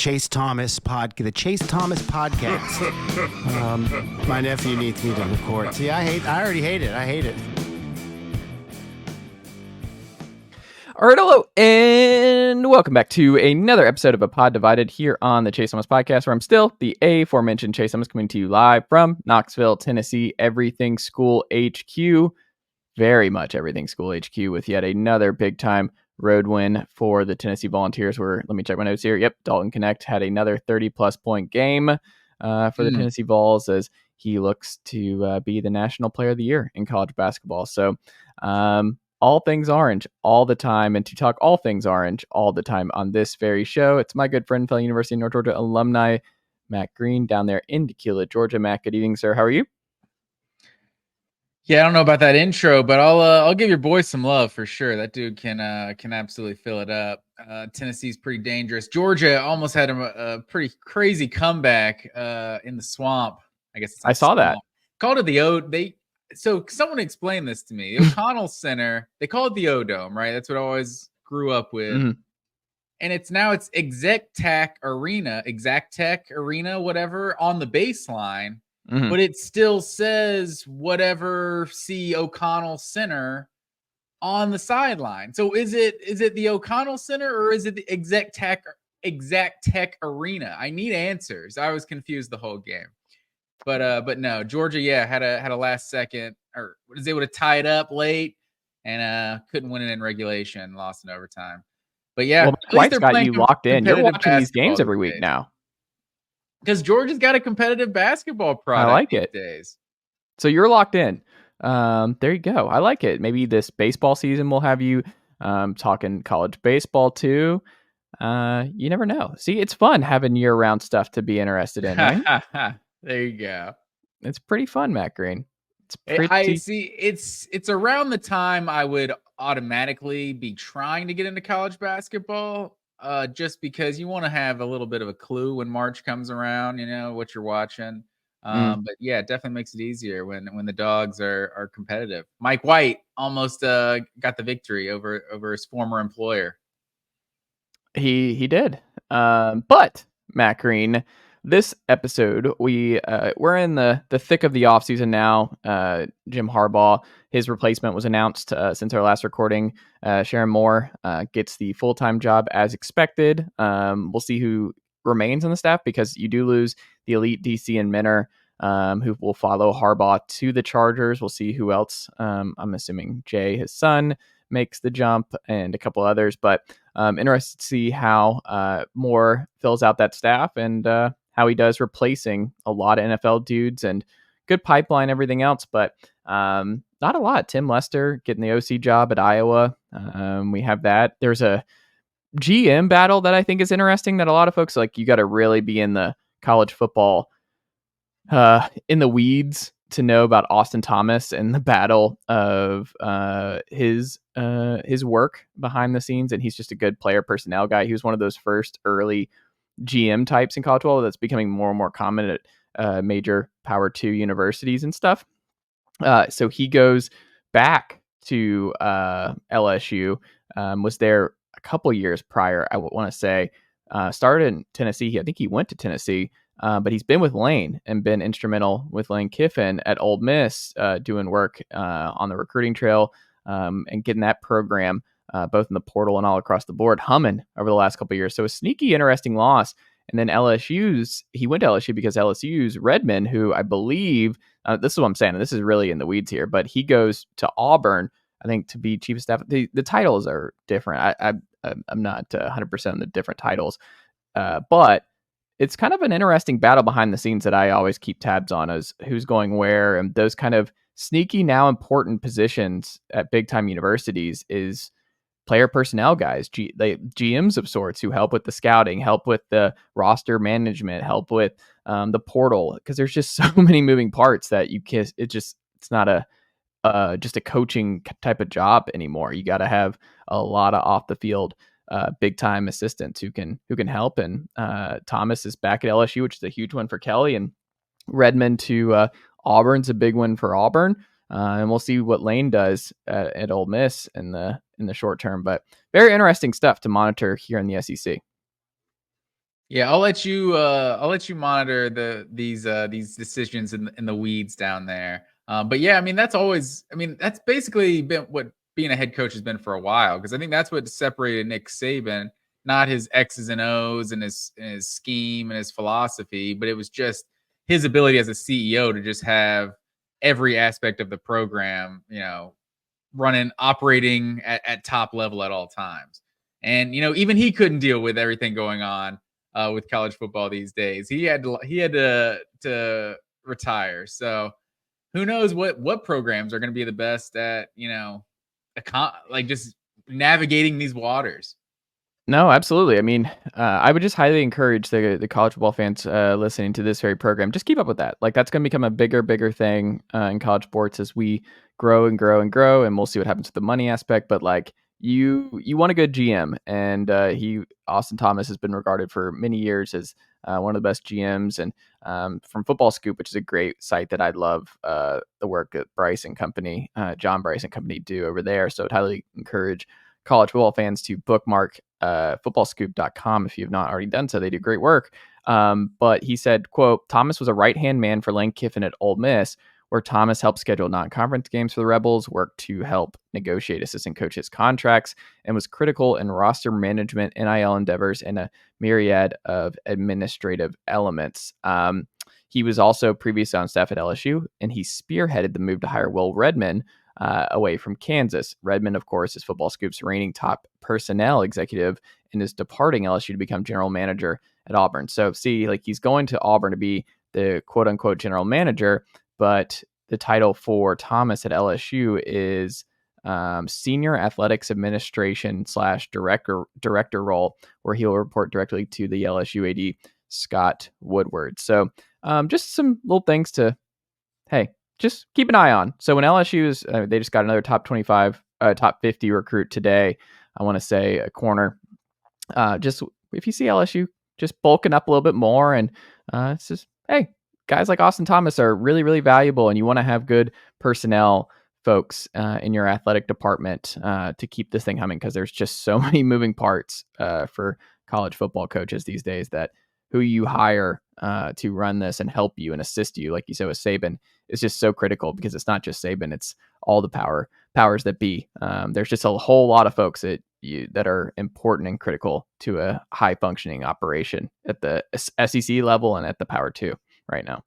Chase Thomas podcast. My nephew needs me to record. See, I already hate it. I hate it. All right, hello, and welcome back to another episode of A Pod Divided here on the Chase Thomas podcast, where I'm still the aforementioned Chase Thomas, coming to you live from Knoxville, Tennessee, Everything School HQ. Very much Everything School HQ, with yet another big-time road win for the Tennessee Volunteers, where, let me check my notes here. Yep, Dalton Connect had another 30-plus point game for the Tennessee Vols, as he looks to be the National Player of the Year in college basketball. So, all things orange all the time, and to talk all things orange all the time on this very show, it's my good friend, fellow University of North Georgia alumni, Matt Green, down there in Tequila, Georgia. Matt, good evening, sir. How are you? Yeah, I don't know about that intro, but I'll give your boy some love for sure. That dude can absolutely fill it up. Tennessee's pretty dangerous. Georgia almost had a pretty crazy comeback in the swamp. I guess I saw that. Called it the O. So someone explain this to me. The O'Connell Center, they call it the O-Dome, right? That's what I always grew up with. Mm-hmm. And it's Exact Tech Arena, whatever, on the baseline. Mm-hmm. But it still says whatever C. O'Connell Center on the sideline. So is it the O'Connell Center, or is it the Exact Tech Arena? I need answers. I was confused the whole game. But no, Georgia, had a last second, or was able to tie it up late, and couldn't win it in regulation, lost in overtime. But yeah, well, White's got you locked in. You're watching these games every week now, because Georgia's got a competitive basketball product. I like it. Days. So you're locked in. There you go. I like it. Maybe this baseball season we'll have you talking college baseball too. You never know. See, it's fun having year-round stuff to be interested in, right? There you go. It's pretty fun, Matt Green. It's pretty. I see. It's around the time I would automatically be trying to get into college basketball, just because you want to have a little bit of a clue when March comes around. You know what you're watching. But yeah, it definitely makes it easier when the dogs are competitive. Mike White almost got the victory over his former employer. He did. But Matt Green, this episode, we're in the thick of the offseason now. Jim Harbaugh, his replacement was announced since our last recording. Sharon Moore gets the full-time job as expected. We'll see who remains on the staff, because you do lose the elite DC and Minner, who will follow Harbaugh to the Chargers. We'll see who else. I'm assuming Jay, his son, makes the jump, and a couple others. But interested to see how Moore fills out that staff, and how he does replacing a lot of NFL dudes, and good pipeline, everything else, but not a lot. Tim Lester getting the OC job at Iowa. We have that. There's a GM battle that I think is interesting, that a lot of folks, like, you got to really be in the college football in the weeds to know about Austin Thomas and the battle of his work behind the scenes. And he's just a good player personnel guy. He was one of those first early GM types in college football that's becoming more and more common at major Power 2 universities and stuff. So he goes back to LSU, was there a couple years prior, I want to say, started in Tennessee. I think he went to Tennessee, but he's been with Lane and been instrumental with Lane Kiffin at Ole Miss, doing work on the recruiting trail, and getting that program both in the portal and all across the board humming over the last couple of years. So a sneaky, interesting loss. And then he went to LSU because LSU's Redmond, who I believe, this is what I'm saying, and this is really in the weeds here, but he goes to Auburn, I think, to be chief of staff. The titles are different. I'm not 100% on the different titles, but it's kind of an interesting battle behind the scenes that I always keep tabs on, as who's going where, and those kind of sneaky, now important positions at big time universities is player personnel guys, GMs of sorts, who help with the scouting, help with the roster management, help with the portal, because there's just so many moving parts that it's not just a coaching type of job anymore. You got to have a lot of off the field big time assistants who can help. And Thomas is back at LSU, which is a huge one for Kelly, and Redmond to Auburn's a big one for Auburn. And we'll see what Lane does at Ole Miss in the short term. But very interesting stuff to monitor here in the SEC. Yeah, I'll let you monitor these decisions in the weeds down there. But yeah, I mean that's basically been what being a head coach has been for a while, because I think that's what separated Nick Saban, not his X's and O's and his scheme and his philosophy, but it was just his ability as a CEO to just have every aspect of the program, operating at top level at all times. And even he couldn't deal with everything going on with college football these days. He had to retire. So who knows what programs are going to be the best at like just navigating these waters. No, absolutely. I mean, I would just highly encourage the college football fans listening to this very program. Just keep up with that. Like that's going to become a bigger thing in college sports as we grow and grow and grow, and we'll see what happens with the money aspect. But like you want a good GM, and Austin Thomas has been regarded for many years as one of the best GMs, and from Football Scoop, which is a great site that I love the work that Bryce and company, John Bryce and company do over there. So I'd highly encourage college football fans to bookmark footballscoop.com if you've not already done so. They do great work. But he said, quote, Thomas was a right-hand man for Lane Kiffin at Ole Miss, where Thomas helped schedule non-conference games for the Rebels, worked to help negotiate assistant coaches' contracts, and was critical in roster management, NIL endeavors, and a myriad of administrative elements. He was also previously on staff at LSU, and he spearheaded the move to hire Will Redmond away from Kansas. Redmond, of course, is Football Scoop's reigning top personnel executive and is departing LSU to become general manager at Auburn. So see, like he's going to Auburn to be the quote unquote general manager, but the title for Thomas at LSU is senior athletics administration / director role, where he'll report directly to the LSU AD Scott Woodward. So just some little things to, hey, just keep an eye on. So when LSU is, they just got another top 25, top 50 recruit today. I want to say a corner. Just if you see LSU just bulking up a little bit more, and it's just, hey, guys like Austin Thomas are really, really valuable, and you want to have good personnel folks in your athletic department to keep this thing humming, because there's just so many moving parts for college football coaches these days, that who you hire to run this and help you and assist you, like you said with Saban, is just so critical, because it's not just Saban, it's all the powers that be. There's just a whole lot of folks that are important and critical to a high functioning operation at the SEC level and at the Power 2 right now.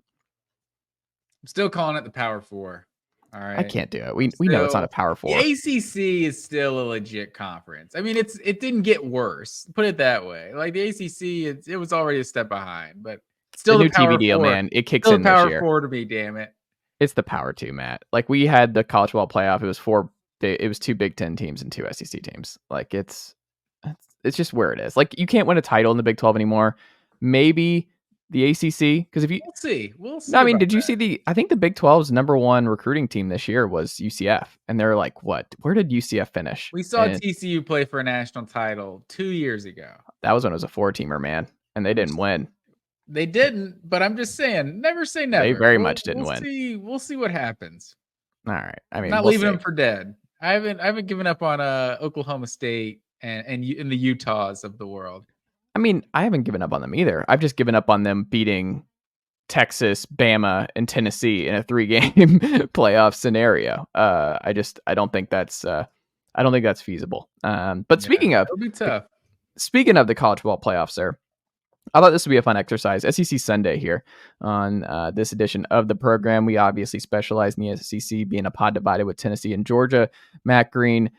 I'm still calling it the Power 4. All right. I can't do it. We know it's not a Power 4. The ACC is still a legit conference. I mean, it didn't get worse. Put it that way. Like the ACC, it was already a step behind, but still the new Power TV deal, 4, man. It kicks in this Power year. 4 to me, damn it. It's the Power 2, Matt. Like we had the college football playoff. It was 2 Big Ten teams and 2 SEC teams. Like it's just where it is. Like you can't win a title in the Big 12 anymore. Maybe the ACC, because if you we'll see. No, I mean, did you see I think the Big 12's number 1 recruiting team this year was UCF, and they're like, what? Where did UCF finish? We saw TCU play for a national title 2 years ago. That was when it was a 4-teamer, man, and they didn't win. They didn't, but I'm just saying, never say never. They very much didn't win. We'll see what happens. All right. I mean, not leaving them for dead. I haven't given up on Oklahoma State and in the Utahs of the world. I mean, I haven't given up on them either. I've just given up on them beating Texas, Bama, and Tennessee in a 3-game playoff scenario. I don't think that's feasible. But speaking of, it'll be tough. Speaking of the college football playoffs, sir, I thought this would be a fun exercise. SEC Sunday here on this edition of the program. We obviously specialize in the SEC, being a pod divided with Tennessee and Georgia. Matt Green,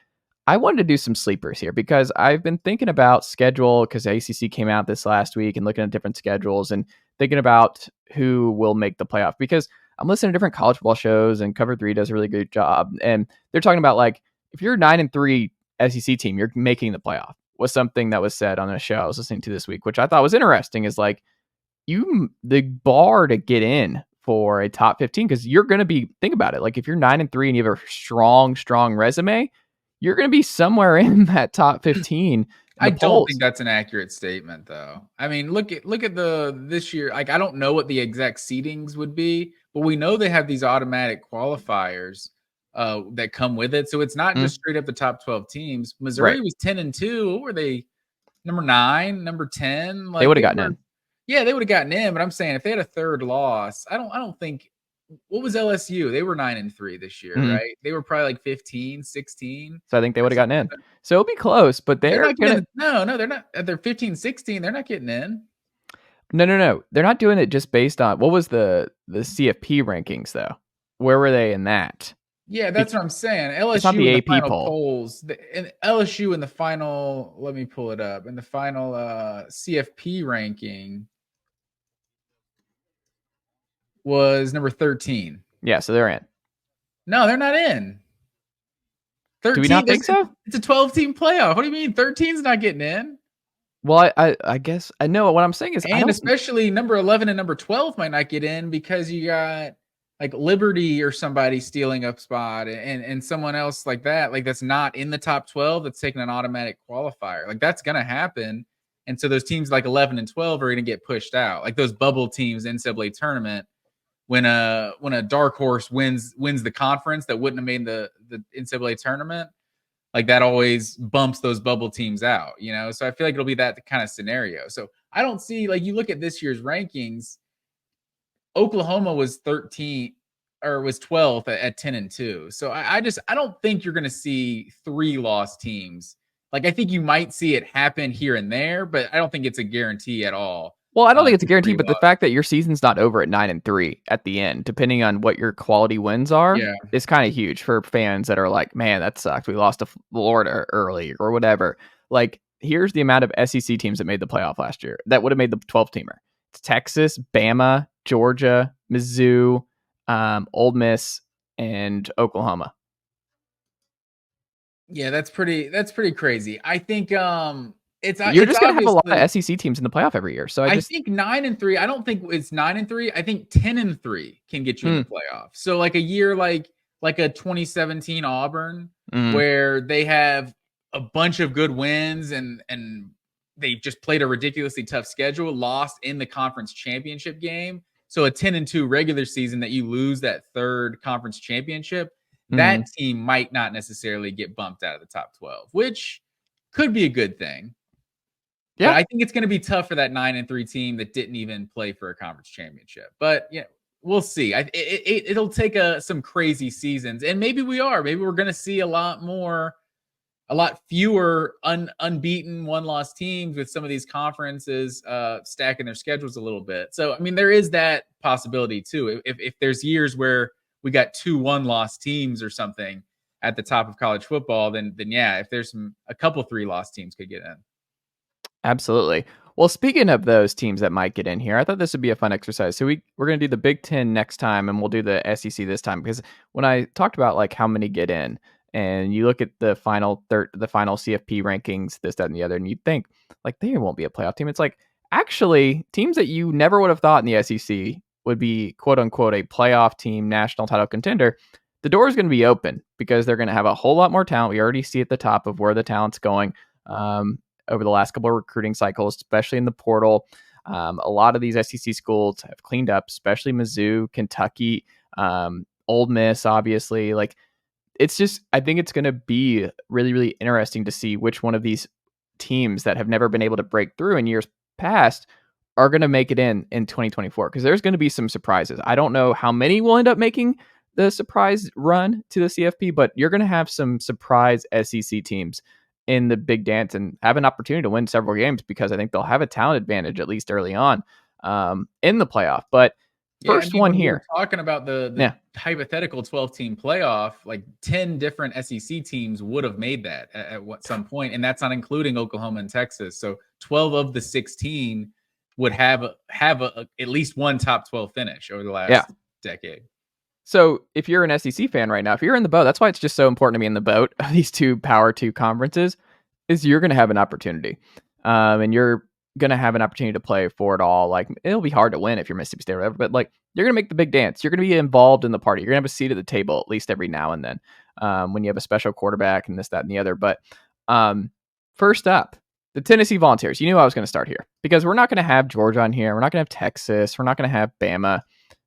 I wanted to do some sleepers here because I've been thinking about schedule, because ACC came out this last week, and looking at different schedules and thinking about who will make the playoff, because I'm listening to different college football shows, and Cover 3 does a really good job. And they're talking about, like, if you're a 9-3 SEC team, you're making the playoff, was something that was said on a show I was listening to this week, which I thought was interesting, is like the bar to get in for a top 15, because you're going to be, think about it, like if you're 9-3 and you have a strong resume, you're going to be somewhere in that top 15. I don't think that's an accurate statement, though. I mean, look at this year. Like, I don't know what the exact seedings would be, but we know they have these automatic qualifiers that come with it. So it's not just straight up the top 12 teams. Missouri was 10-2. What were they? number 9, number 10. Like They would have gotten in. Yeah, they would have gotten in. But I'm saying if they had a third loss, I don't think. What was LSU? They were 9-3 this year, right? They were probably like 15, 16. So I think they would have gotten in. So it'll be close, but They're not gonna. No, they're not. They're 15, 16. They're not getting in. No. They're not doing it just based on what was the CFP rankings though. Where were they in that? Yeah, that's what I'm saying. It's not LSU the in the AP final poll. polls, and LSU in the final. Let me pull it up. In the final CFP ranking was number 13. Yeah, so they're in. No, they're not in. 13, do we not think so? It's a 12-team playoff. What do you mean 13's not getting in? Well, I guess I know what I'm saying is, and especially number 11 and number 12 might not get in because you got like Liberty or somebody stealing up spot and someone else like that, like that's not in the top 12 that's taking an automatic qualifier. Like that's gonna happen. And so those teams like 11 and 12 are gonna get pushed out. Like those bubble teams NCAA tournament, when a dark horse wins the conference that wouldn't have made the NCAA tournament, like that always bumps those bubble teams out, you know? So I feel like it'll be that kind of scenario. So I don't see, like, you look at this year's rankings, Oklahoma was 13 or was 12th at 10-2. So I don't think you're going to see 3 loss teams. Like, I think you might see it happen here and there, but I don't think it's a guarantee at all. Well, I don't think it's a guarantee, but the fact that your season's not over at 9-3 at the end, depending on what your quality wins are, is kind of huge for fans that are like, man, that sucks. We lost to Florida early or whatever. Like, here's the amount of SEC teams that made the playoff last year that would have made the 12-teamer. It's Texas, Bama, Georgia, Mizzou, Ole Miss, and Oklahoma. Yeah, that's pretty crazy. I think you're just gonna have a lot of SEC teams in the playoff every year. So I think 9-3. I don't think it's 9-3. I think 10-3 can get you in the playoff. So like a year like a 2017 Auburn, where they have a bunch of good wins and they just played a ridiculously tough schedule, lost in the conference championship game. So a 10-2 regular season that you lose that third conference championship, that team might not necessarily get bumped out of the top 12, which could be a good thing. Yeah, but I think it's going to be tough for that 9-3 team that didn't even play for a conference championship. But yeah, we'll see. It'll take some crazy seasons, and maybe we're going to see a lot fewer unbeaten one-loss teams with some of these conferences stacking their schedules a little bit. So I mean, there is that possibility too. If there's years where we got 2 one-loss teams or something at the top of college football, then yeah, if there's a couple 3-loss teams could get in. Absolutely. Well, speaking of those teams that might get in here, I thought this would be a fun exercise. So we're going to do the Big Ten next time, and we'll do the SEC this time, because when I talked about like how many get in, and you look at the final CFP rankings, this, that, and the other, and you'd think like they won't be a playoff team. It's like actually teams that you never would have thought in the SEC would be quote unquote a playoff team, national title contender. The door is going to be open because they're going to have a whole lot more talent. We already see at the top of where the talent's going. Over the last couple of recruiting cycles, especially in the portal. A lot of these SEC schools have cleaned up, especially Mizzou, Kentucky, Ole Miss, obviously. Like, it's just, I think it's going to be really, really interesting to see which one of these teams that have never been able to break through in years past are going to make it in 2024, because there's going to be some surprises. I don't know how many will end up making the surprise run to the CFP, but you're going to have some surprise SEC teams in the big dance and have an opportunity to win several games, because I think they'll have a talent advantage, at least early on, in the playoff. But first one here, talking about the hypothetical 12-team playoff, like 10 different SEC teams would have made that at some point, and that's not including Oklahoma and Texas. So 12 of the 16 would have at least one top 12 finish over the last decade. So if you're an SEC fan right now, if you're in the boat, that's why it's just so important to be in the boat of these 2 Power 2 conferences, is you're going to have an opportunity. And you're going to have an opportunity to play for it all. Like, it'll be hard to win if you're Mississippi State or whatever, but like, you're going to make the big dance. You're going to be involved in the party. You're going to have a seat at the table, at least every now and then, when you have a special quarterback and this, that, and the other. But first up, the Tennessee Volunteers. You knew I was going to start here, because we're not going to have Georgia on here. We're not going to have Texas. We're not going to have Bama,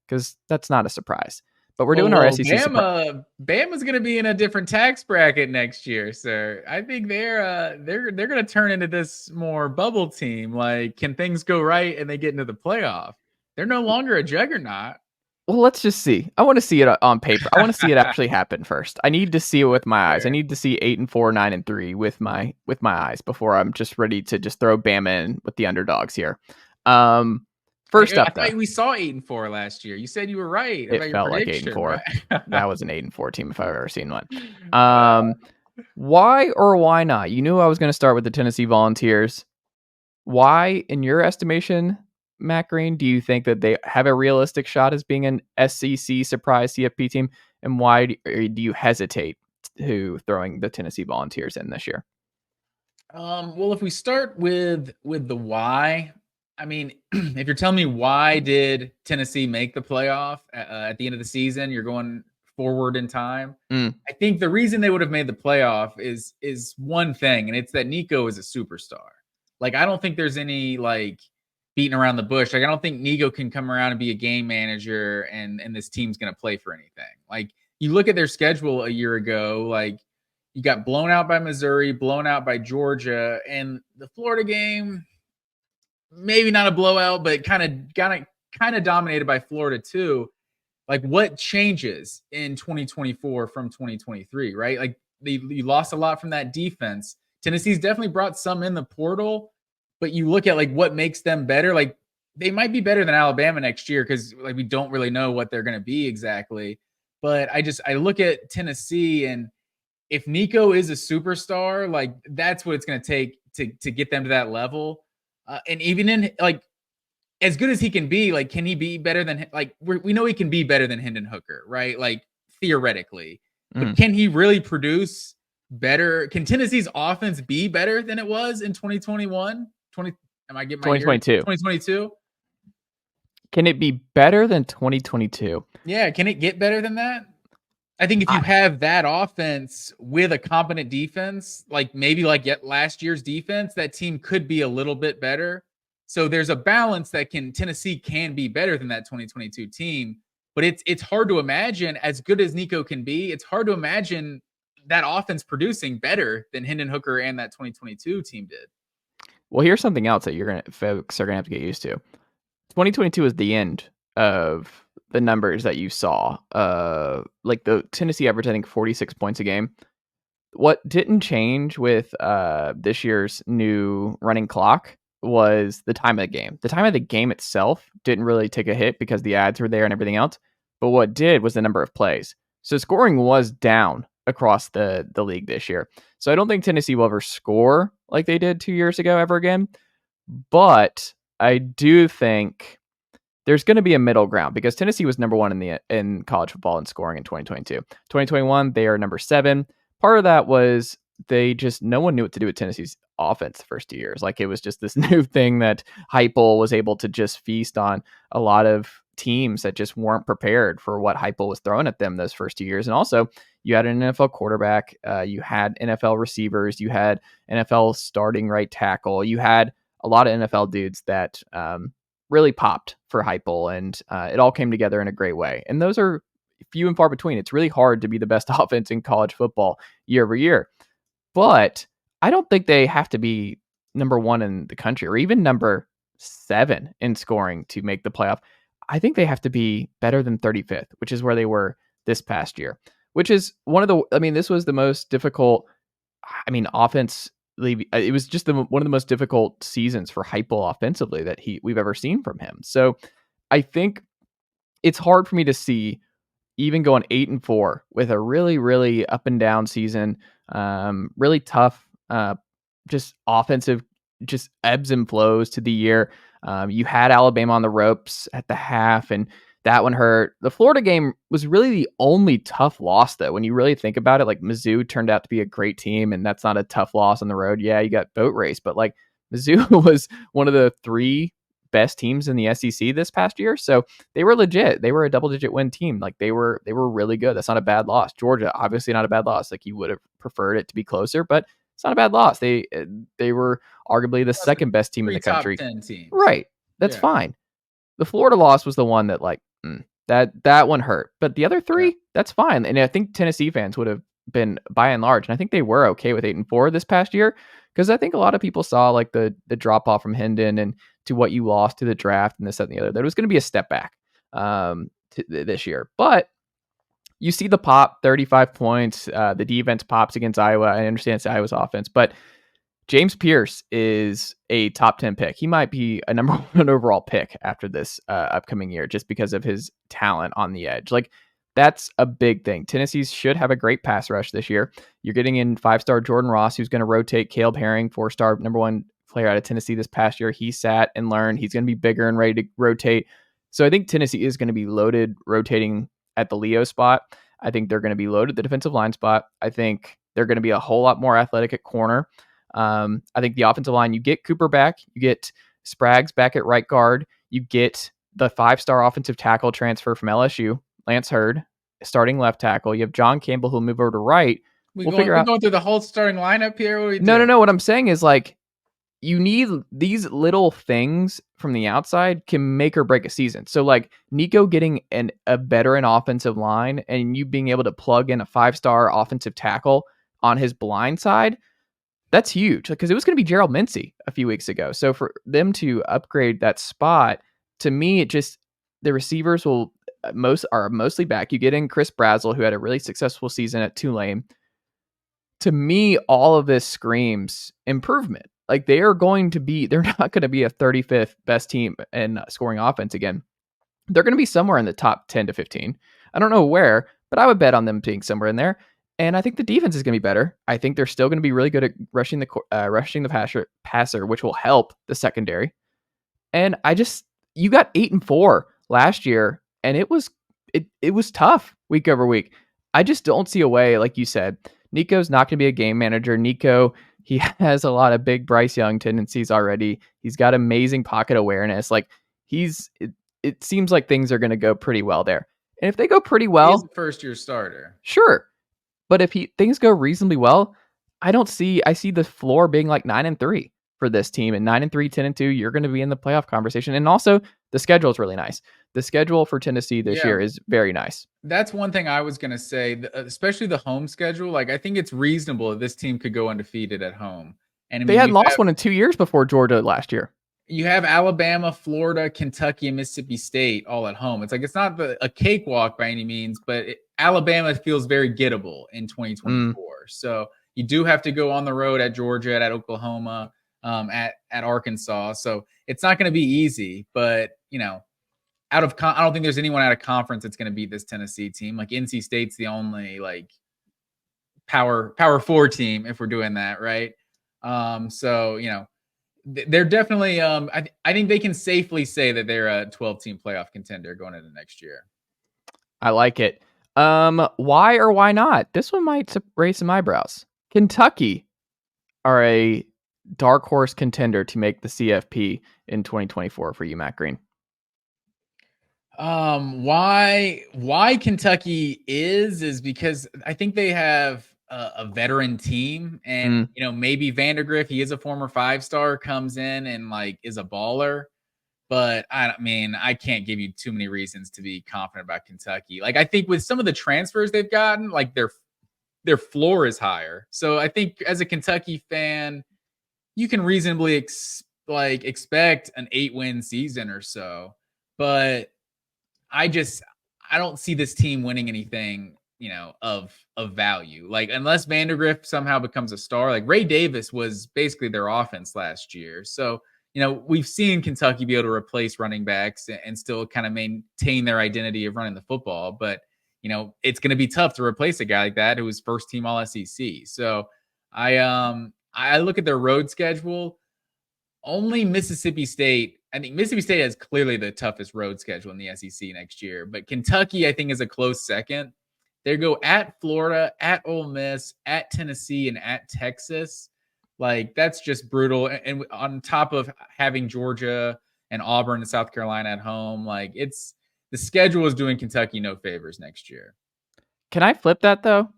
because that's not a surprise. But we're doing our SEC. Bama's going to be in a different tax bracket next year, sir. I think they're going to turn into this more bubble team. Like, can things go right and they get into the playoff? They're no longer a juggernaut. Well, let's just see. I want to see it on paper. I want to see it actually happen first. I need to see it with my eyes. I need to see 8-4, 9-3 with my eyes before I'm just ready to just throw Bama in with the underdogs here. First up, though, we saw 8-4 last year. You said you were right. It felt like 8-4. Right? That was an 8-4 team if I've ever seen one. Why or why not? You knew I was going to start with the Tennessee Volunteers. Why, in your estimation, Matt Green, do you think that they have a realistic shot as being an SEC surprise CFP team? And why do you hesitate to throwing the Tennessee Volunteers in this year? Well, if we start with the why, I mean, if you're telling me why did Tennessee make the playoff at the end of the season, you're going forward in time. I think the reason they would have made the playoff is one thing, and it's that Nico is a superstar. Like, I don't think there's any like beating around the bush. Like, I don't think Nico can come around and be a game manager and this team's going to play for anything. Like, you look at their schedule a year ago, like you got blown out by Missouri, blown out by Georgia, and the Florida game, maybe not a blowout, but kind of dominated by Florida too. Like, what changes in 2024 from 2023, right? Like, you lost a lot from that defense. Tennessee's definitely brought some in the portal, but you look at like what makes them better. Like, they might be better than Alabama next year because like we don't really know what they're going to be exactly. But I look at Tennessee, and if Nico is a superstar, like that's what it's going to take to get them to that level. And even in like as good as he can be, like, can he be better than like we know he can be better than Hendon Hooker, right? Like, theoretically, but can he really produce better? Can Tennessee's offense be better than it was in 2021? Am I getting my 2022? 2022. Can it be better than 2022? Yeah, can it get better than that? I think if you have that offense with a competent defense, like maybe like last year's defense, that team could be a little bit better. So there's a balance that Tennessee can be better than that 2022 team, but it's hard to imagine, as good as Nico can be, it's hard to imagine that offense producing better than Hendon Hooker and that 2022 team did. Well, here's something else that folks are gonna have to get used to. 2022 is the end of the numbers that you saw. Like the Tennessee average, I think 46 points a game. What didn't change with this year's new running clock was the time of the game. The time of the game itself didn't really take a hit because the ads were there and everything else. But what did was the number of plays. So scoring was down across the league this year. So I don't think Tennessee will ever score like they did 2 years ago ever again. But I do think there's going to be a middle ground because Tennessee was number one in college football in scoring in 2022. 2021, they are number 7. Part of that was no one knew what to do with Tennessee's offense the first 2 years. Like, it was just this new thing that Heupel was able to just feast on a lot of teams that just weren't prepared for what Heupel was throwing at them those first 2 years. And also, you had an NFL quarterback, you had NFL receivers, you had NFL starting right tackle, you had a lot of NFL dudes that really popped for Heupel, and it all came together in a great way. And those are few and far between. It's really hard to be the best offense in college football year over year. But I don't think they have to be number 1 in the country or even number 7 in scoring to make the playoff. I think they have to be better than 35th, which is where they were this past year, which is this was the most difficult, offensively, it was just one of the most difficult seasons for Heupel offensively that we've ever seen from him. So I think it's hard for me to see even going 8-4 with a really, really up and down season, really tough, just offensive, just ebbs and flows to the year. You had Alabama on the ropes at the half, and that one hurt. The Florida game was really the only tough loss, though. When you really think about it, like, Mizzou turned out to be a great team, and that's not a tough loss on the road. Yeah, you got boat race, but like, Mizzou was one of the 3 best teams in the SEC this past year, so they were legit. They were a double-digit win team. Like, they were really good. That's not a bad loss. Georgia, obviously not a bad loss. Like, you would have preferred it to be closer, but it's not a bad loss. They were arguably the second best team in the country. Top 10 teams. Right. That's fine. The Florida loss was the one that That one hurt. But the other three, that's fine. And I think Tennessee fans would have been, by and large, and I think they were okay with 8-4 this past year, because I think a lot of people saw like the drop off from Hendon and to what you lost to the draft and this, that, and the other. There was going to be a step back this year. But you see the pop, 35 points. The defense pops against Iowa. I understand it's Iowa's offense, but James Pierce is a top 10 pick. He might be a number 1 overall pick after this upcoming year, just because of his talent on the edge. Like, that's a big thing. Tennessee should have a great pass rush this year. You're getting in 5-star Jordan Ross, who's going to rotate Caleb Herring, 4-star number 1 player out of Tennessee this past year. He sat and learned. He's going to be bigger and ready to rotate. So I think Tennessee is going to be loaded rotating at the Leo spot. I think they're going to be loaded at the defensive line spot. I think they're going to be a whole lot more athletic at corner. I think the offensive line, you get Cooper back, you get Spraggs back at right guard, you get the 5-star offensive tackle transfer from LSU, Lance Hurd, starting left tackle. You have John Campbell who'll move over to right. We're going through the whole starting lineup here. What are we doing? No. What I'm saying is, like, you need these little things from the outside can make or break a season. So like Nico getting a veteran offensive line and you being able to plug in a 5-star offensive tackle on his blind side, that's huge, because it was going to be Gerald Mincey a few weeks ago. So for them to upgrade that spot, to me, it just, the receivers are mostly back. You get in Chris Brazzell, who had a really successful season at Tulane. To me, all of this screams improvement. Like, they're not going to be a 35th best team in scoring offense again. They're going to be somewhere in the top 10 to 15. I don't know where, but I would bet on them being somewhere in there. And I think the defense is going to be better. I think they're still going to be really good at rushing the passer, which will help the secondary. And you got 8-4 last year, and it was tough week over week. I just don't see a way, like you said. Nico's not going to be a game manager. Nico, he has a lot of big Bryce Young tendencies already. He's got amazing pocket awareness. Like, it seems like things are going to go pretty well there. And if they go pretty well, he's a first-year starter. Sure. But if things go reasonably well, I see the floor being like 9-3 for this team, and 9-3, 10-2, you're going to be in the playoff conversation. And also, the schedule is really nice. The schedule for Tennessee this year is very nice. That's one thing I was going to say, especially the home schedule. Like, I think it's reasonable that this team could go undefeated at home. And they hadn't lost one in 2 years before Georgia last year. You have Alabama, Florida, Kentucky, and Mississippi State all at home. It's like, it's not a cakewalk by any means, but Alabama feels very gettable in 2024. So you do have to go on the road at Georgia, at Oklahoma, at Arkansas. So it's not going to be easy, but I don't think there's anyone out of conference that's going to beat this Tennessee team. Like, NC State's the only like power 4 team if we're doing that, right? So they're definitely I think they can safely say that they're a 12-team playoff contender going into next year. I like it. Why or why not? This one might raise some eyebrows. Kentucky are a dark horse contender to make the CFP in 2024 for you, Matt Green. Why Kentucky is because I think they have a veteran team, and maybe Vandergriff, he is a former 5-star, comes in and like is a baller. But I can't give you too many reasons to be confident about Kentucky. Like, I think with some of the transfers they've gotten, like their floor is higher. So I think as a Kentucky fan, you can reasonably expect an 8-win season or so. But I don't see this team winning anything, of value. Like, unless Vandergriff somehow becomes a star. Like, Ray Davis was basically their offense last year. So we've seen Kentucky be able to replace running backs and still kind of maintain their identity of running the football. But, it's going to be tough to replace a guy like that who was first team all SEC. So I look at their road schedule. Only Mississippi State. I think Mississippi State has clearly the toughest road schedule in the SEC next year. But Kentucky, I think, is a close second. They go at Florida, at Ole Miss, at Tennessee, and at Texas. Like, that's just brutal. And on top of having Georgia and Auburn and South Carolina at home, like, the schedule is doing Kentucky no favors next year. Can I flip that though?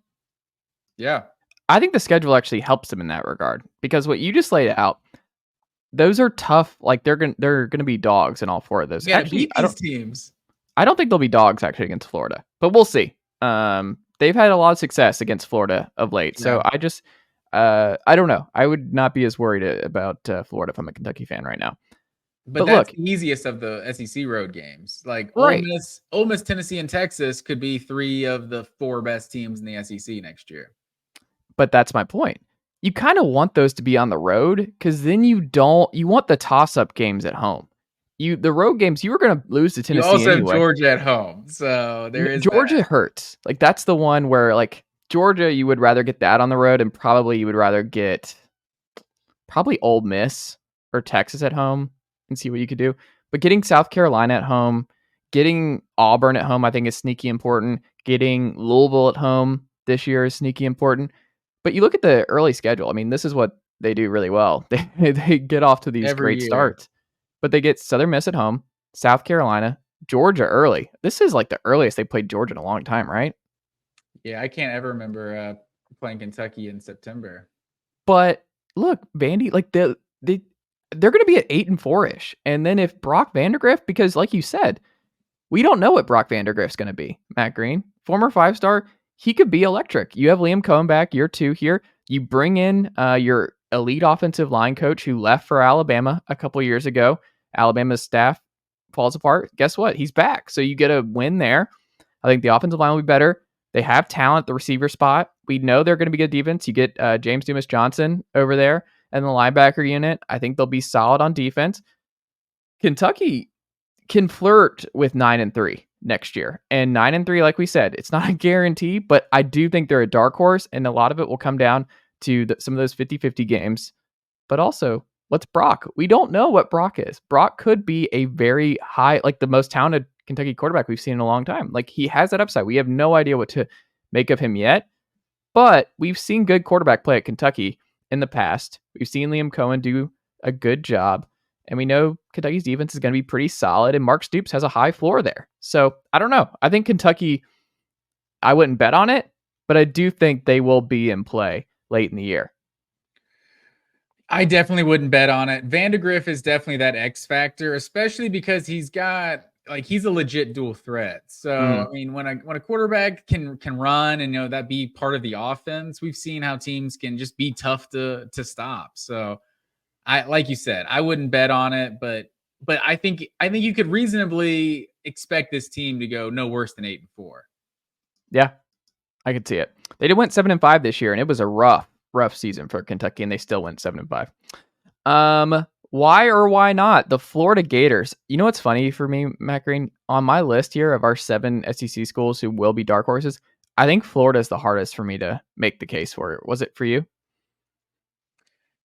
Yeah. I think the schedule actually helps them in that regard, because what you just laid out, those are tough. Like, they're gonna be dogs in all 4 of those. Yeah, beat these teams. I don't think they'll be dogs actually against Florida, but we'll see. They've had a lot of success against Florida of late, so I don't know. I would not be as worried about Florida if I'm a Kentucky fan right now. But that's the easiest of the SEC road games. Like Ole Miss, Tennessee, and Texas could be 3 of the 4 best teams in the SEC next year. But that's my point. You kind of want those to be on the road because then you want the toss-up games at home. The road games, you were going to lose to Tennessee anyway. You also have Georgia at home, so there is Georgia hurts. Like that's the one where like Georgia, you would rather get that on the road, and probably you would rather get Ole Miss or Texas at home and see what you could do. But getting South Carolina at home, getting Auburn at home, I think is sneaky important. Getting Louisville at home this year is sneaky important. But you look at the early schedule. I mean, this is what they do really well. They get off to these great starts. But they get Southern Miss at home, South Carolina, Georgia early. This is like the earliest they played Georgia in a long time, right? Yeah, I can't ever remember playing Kentucky in September. But look, Vandy, like they're going to be at 8-4-ish. And then if Brock Vandagriff, because like you said, we don't know what Brock Vandagriff's going to be. Matt Green, former 5-star, he could be electric. You have Liam Cohen back year 2 here. You bring in your elite offensive line coach who left for Alabama a couple years ago. Alabama's staff falls apart. Guess what? He's back. So you get a win there. I think the offensive line will be better. They have talent at the receiver spot. We know they're going to be good defense. You get James Dumas Johnson over there and the linebacker unit. I think they'll be solid on defense. Kentucky can flirt with 9-3 next year. And 9-3, like we said, it's not a guarantee, but I do think they're a dark horse, and a lot of it will come down to some of those 50-50 games. But also, what's Brock? We don't know what Brock is. Brock could be a very high, like the most talented Kentucky quarterback we've seen in a long time. Like he has that upside. We have no idea what to make of him yet, but we've seen good quarterback play at Kentucky in the past. We've seen Liam Cohen do a good job, and we know Kentucky's defense is going to be pretty solid, and Mark Stoops has a high floor there. So I don't know. I think Kentucky, I wouldn't bet on it, but I do think they will be in play late in the year. I definitely wouldn't bet on it. Vandagriff is definitely that X factor, especially because he's a legit dual threat. So I mean, when a quarterback can run and that be part of the offense, we've seen how teams can just be tough to stop. So like you said, I wouldn't bet on it, but I think you could reasonably expect this team to go no worse than 8-4. Yeah, I could see it. They did went 7-5 this year, and it was a rough season for Kentucky, and they still went 7-5. Why or why not the Florida Gators? You know what's funny for me, Matt Green? On my list here of our 7 SEC schools who will be dark horses, I think Florida is the hardest for me to make the case for. Was it for you?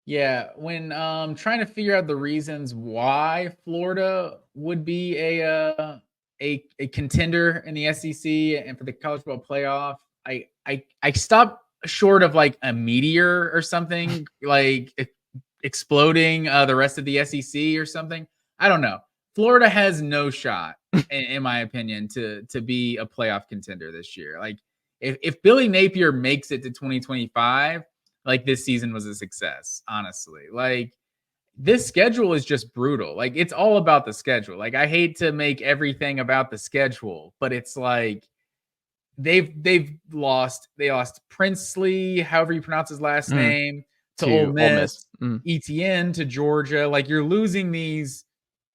Yeah, when trying to figure out the reasons why Florida would be a contender in the SEC and for the college football playoff, I stopped short of like a meteor or something like exploding the rest of the SEC or something. I don't know. Florida has no shot, in my opinion, to be a playoff contender this year. Like if Billy Napier makes it to 2025, like this season was a success, honestly. Like this schedule is just brutal. Like it's all about the schedule. Like I hate to make everything about the schedule, but it's like they lost Princely, however you pronounce his last name, to Ole Miss. ETN to Georgia. Like you're losing these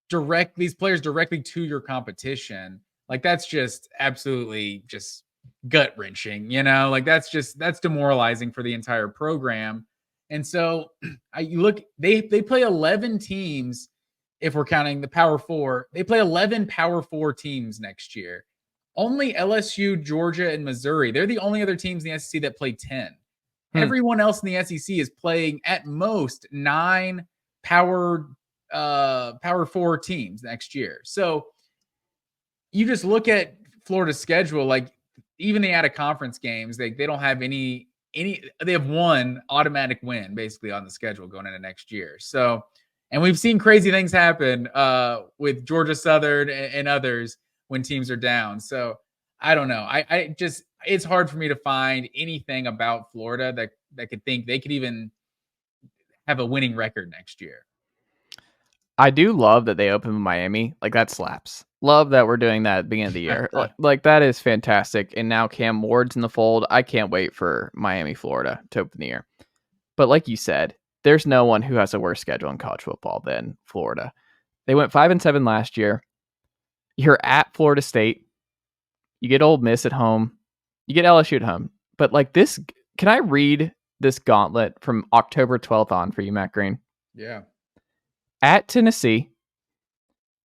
players directly to your competition. Like that's just absolutely just gut wrenching, like that's demoralizing for the entire program. And so they play 11 teams. If we're counting the Power 4, they play 11 Power 4 teams next year. Only LSU, Georgia, and Missouri. They're the only other teams in the SEC that play 10. Everyone else in the SEC is playing at most 9 Power 4 teams next year. So you just look at Florida's schedule, like even the out-of-conference games, they don't have any. They have one automatic win basically on the schedule going into next year. So, and we've seen crazy things happen with Georgia Southern and others when teams are down. So I don't know. It's hard for me to find anything about Florida that could think they could even have a winning record next year. I do love that they open Miami. Like that slaps. Love that we're doing that at the beginning of the year. Like that is fantastic. And now Cam Ward's in the fold. I can't wait for Miami, Florida to open the year. But like you said, there's no one who has a worse schedule in college football than Florida. They went 5-7 last year. You're at Florida State. You get Ole Miss at home. You get LSU at home. But like this, can I read this gauntlet from October 12th on for you, Matt Green? Yeah. At Tennessee,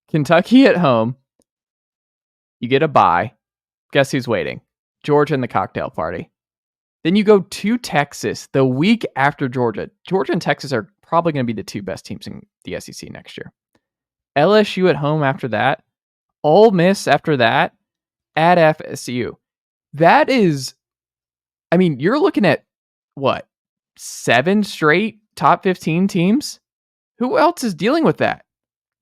Kentucky at home. You get a bye. Guess who's waiting? Georgia and the cocktail party. Then you go to Texas the week after Georgia. Georgia and Texas are probably going to be the two best teams in the SEC next year. LSU at home after that. Ole Miss after that. At FSU. That is, I mean, you're looking at what? 7 straight top 15 teams? Who else is dealing with that?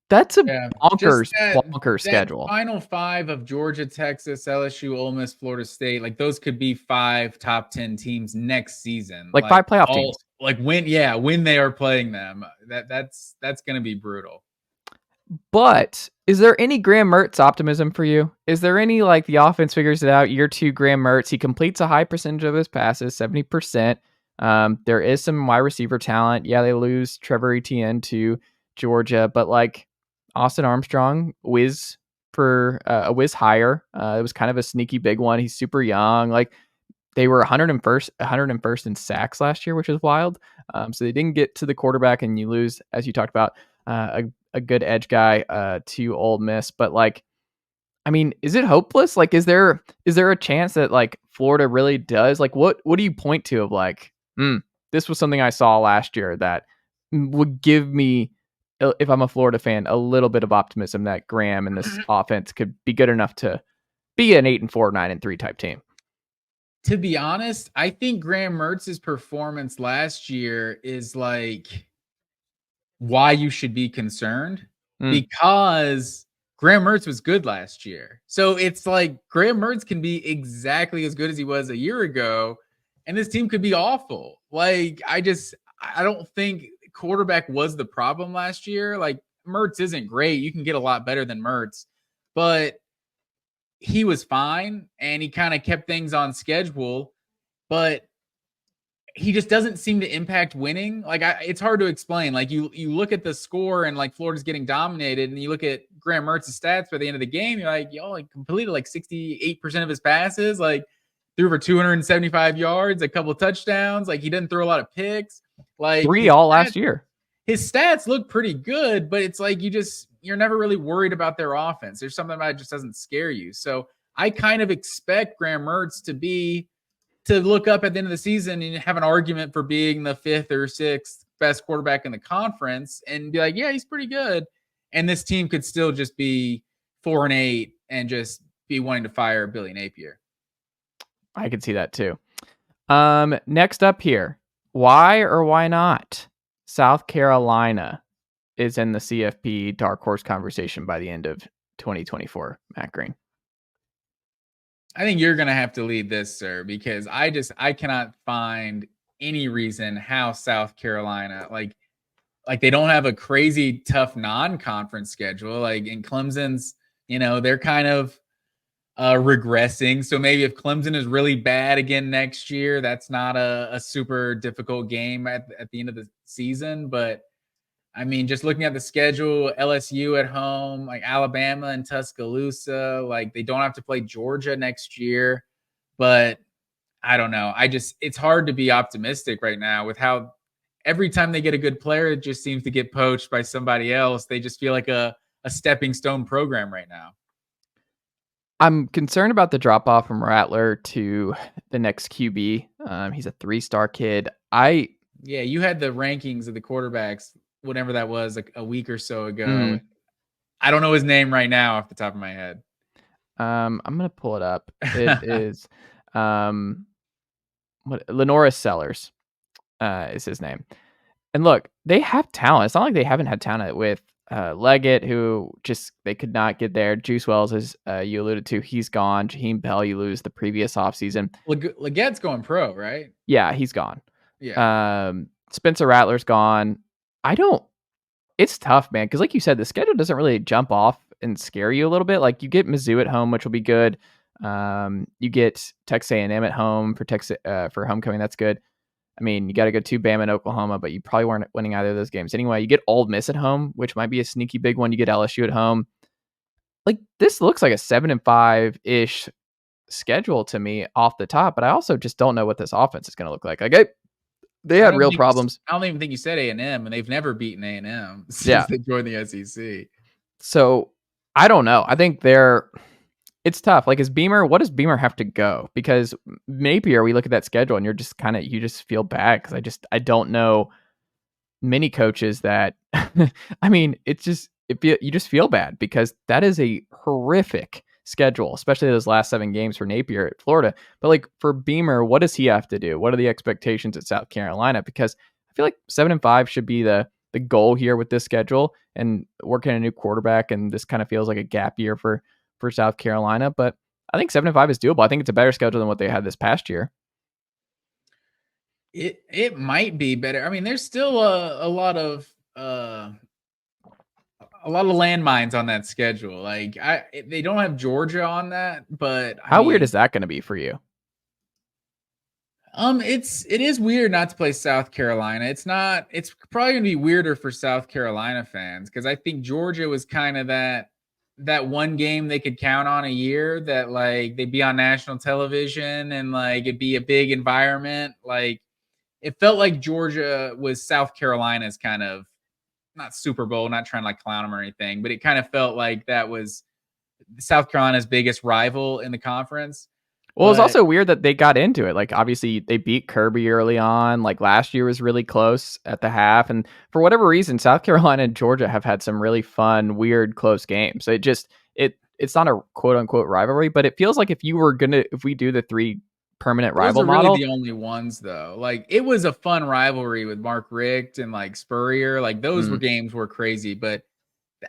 That's a bonkers schedule. Final 5 of Georgia, Texas, LSU, Ole Miss, Florida State. Like those could be 5 top 10 teams next season. Like 5 playoff teams. Like when they are playing them. That's going to be brutal. But is there any Graham Mertz optimism for you? Is there any like the offense figures it out? Year 2 Graham Mertz, he completes a high percentage of his passes, 70%. There is some wide receiver talent. Yeah, they lose Trevor Etienne to Georgia, but like Austin Armstrong, a whiz higher. It was kind of a sneaky big one. He's super young. Like they were 101st in sacks last year, which is wild. So they didn't get to the quarterback, and you lose, as you talked about, a good edge guy to Ole Miss. But like, I mean, is it hopeless? Like, is there a chance that like Florida really does? Like, what do you point to of like, this was something I saw last year that would give me, if I'm a Florida fan, a little bit of optimism that Graham and this offense could be good enough to be an 8-4, 9-3 type team? To be honest, I think Graham Mertz's performance last year is like why you should be concerned because Graham Mertz was good last year. So it's like Graham Mertz can be exactly as good as he was a year ago, and this team could be awful. Like I don't think quarterback was the problem last year. Like Mertz isn't great. You can get a lot better than Mertz, but he was fine and he kind of kept things on schedule, but he just doesn't seem to impact winning. Like it's hard to explain. Like you look at the score and like Florida's getting dominated, and you look at Graham Mertz's stats by the end of the game. You're like, like completed like 68% of his passes, like threw for 275 yards, a couple of touchdowns. Like he didn't throw a lot of picks. Like 3 all last year. His stats look pretty good, but it's like you're never really worried about their offense. There's something about it just doesn't scare you. So I kind of expect Graham Mertz to look up at the end of the season and have an argument for being the 5th or 6th best quarterback in the conference and be like, yeah, he's pretty good. And this team could still just be 4-8 and just be wanting to fire Billy Napier. I could see that too. Next up here, why or why not South Carolina is in the CFP dark horse conversation by the end of 2024, Matt Green? I think you're going to have to lead this, sir, because I cannot find any reason how South Carolina, like they don't have a crazy tough non-conference schedule. Like in Clemson's, they're kind of regressing. So maybe if Clemson is really bad again next year, that's not a super difficult game at the end of the season. But I mean, just looking at the schedule, LSU at home, like Alabama and Tuscaloosa, like they don't have to play Georgia next year. But I don't know. It's hard to be optimistic right now with how every time they get a good player, it just seems to get poached by somebody else. They just feel like a stepping stone program right now. I'm concerned about the drop off from Rattler to the next QB. He's a 3-star kid. Yeah, you had the rankings of the quarterbacks, whatever that was, like a week or so ago. I don't know his name right now off the top of my head. I'm gonna pull it up. It is Lenoris Sellers is his name. And look, they have talent. It's not like they haven't had talent with Leggett, who just they could not get there. Juice Wells, as you alluded to, he's gone. Jaheim Bell, you lose the previous offseason. Leggett's going pro, right? Yeah, he's gone. Yeah. Spencer Rattler's gone. It's tough, man, because like you said, the schedule doesn't really jump off and scare you a little bit. Like you get Mizzou at home, which will be good. You get Texas A&M at home for homecoming. That's good. I mean, you got to go to Bama and Oklahoma, but you probably weren't winning either of those games anyway. You get Ole Miss at home, which might be a sneaky big one. You get LSU at home. Like this looks like a 7-5 ish schedule to me off the top, but I also just don't know what this offense is going to look like. They had real problems. I don't even think you said A&M, and they've never beaten A&M since they joined the SEC. So I don't know. I think it's tough. Like, what does Beamer have to go? Because Napier, we look at that schedule and you just feel bad because I don't know many coaches that, I mean, you just feel bad because that is a horrific schedule, especially those last 7 games for Napier at Florida. But like for Beamer, what does he have to do? What are the expectations at South Carolina? Because I feel like 7-5 should be the goal here with this schedule and working a new quarterback. And this kind of feels like a gap year for South Carolina, but I think 7-5 is doable. I think it's a better schedule than what they had this past year. It might be better. I mean, there's still a lot of landmines on that schedule. Like they don't have Georgia on that, but how weird is that going to be for you? It is weird not to play South Carolina. It's probably going to be weirder for South Carolina fans because I think Georgia was kind of that one game they could count on a year that like they'd be on national television and like it'd be a big environment. Like it felt like Georgia was South Carolina's kind of not Super Bowl, not trying to like clown them or anything, but it kind of felt like that was South Carolina's biggest rival in the conference. Well, it's also weird that they got into it. Like, obviously, they beat Kirby early on. Like, last year was really close at the half. And for whatever reason, South Carolina and Georgia have had some really fun, weird, close games. It's not a quote-unquote rivalry, but it feels like if we do the 3 permanent rival model. Those are really the only ones, though. Like, it was a fun rivalry with Mark Richt and, like, Spurrier. Like, those games were crazy. But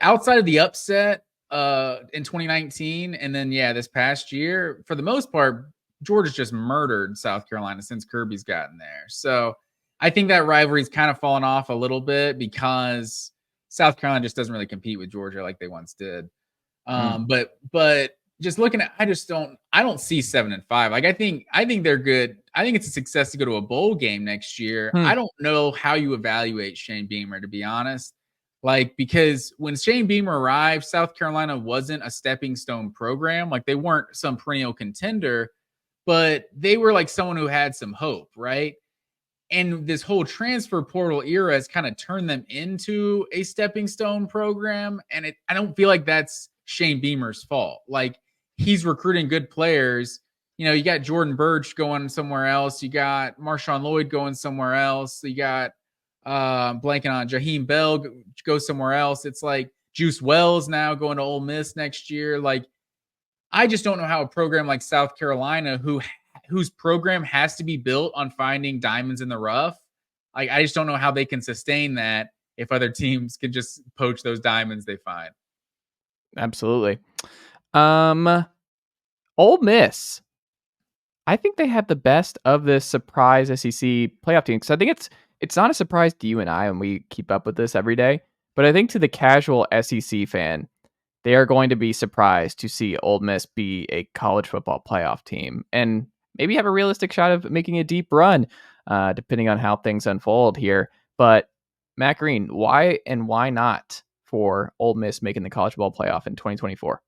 outside of the upset, in 2019 and then this past year, for the most part, Georgia's just murdered South Carolina since Kirby's gotten there. So I think that rivalry's kind of fallen off a little bit because South Carolina just doesn't really compete with Georgia like they once did. But just looking at, I don't see 7-5. Like I think they're good. I think it's a success to go to a bowl game next year. I don't know how you evaluate Shane Beamer, to be honest. Like, because when Shane Beamer arrived, South Carolina wasn't a stepping stone program. Like, they weren't some perennial contender, but they were like someone who had some hope, right? And this whole transfer portal era has kind of turned them into a stepping stone program. And I don't feel like that's Shane Beamer's fault. Like, he's recruiting good players. You know, you got Jordan Burch going somewhere else. You got Marshawn Lloyd going somewhere else. You got blanking on Jaheim Bell go somewhere else. It's like Juice Wells now going to Ole Miss next year. Like, I just don't know how a program like South Carolina, whose program has to be built on finding diamonds in the rough, like I just don't know how they can sustain that if other teams can just poach those diamonds they find. Absolutely. Ole Miss, I think they have the best of this surprise SEC playoff team. So I think it's not a surprise to you and I, and we keep up with this every day. But I think to the casual SEC fan, they are going to be surprised to see Ole Miss be a college football playoff team and maybe have a realistic shot of making a deep run, depending on how things unfold here. But Matt Green, why and why not for Ole Miss making the college football playoff in 2024?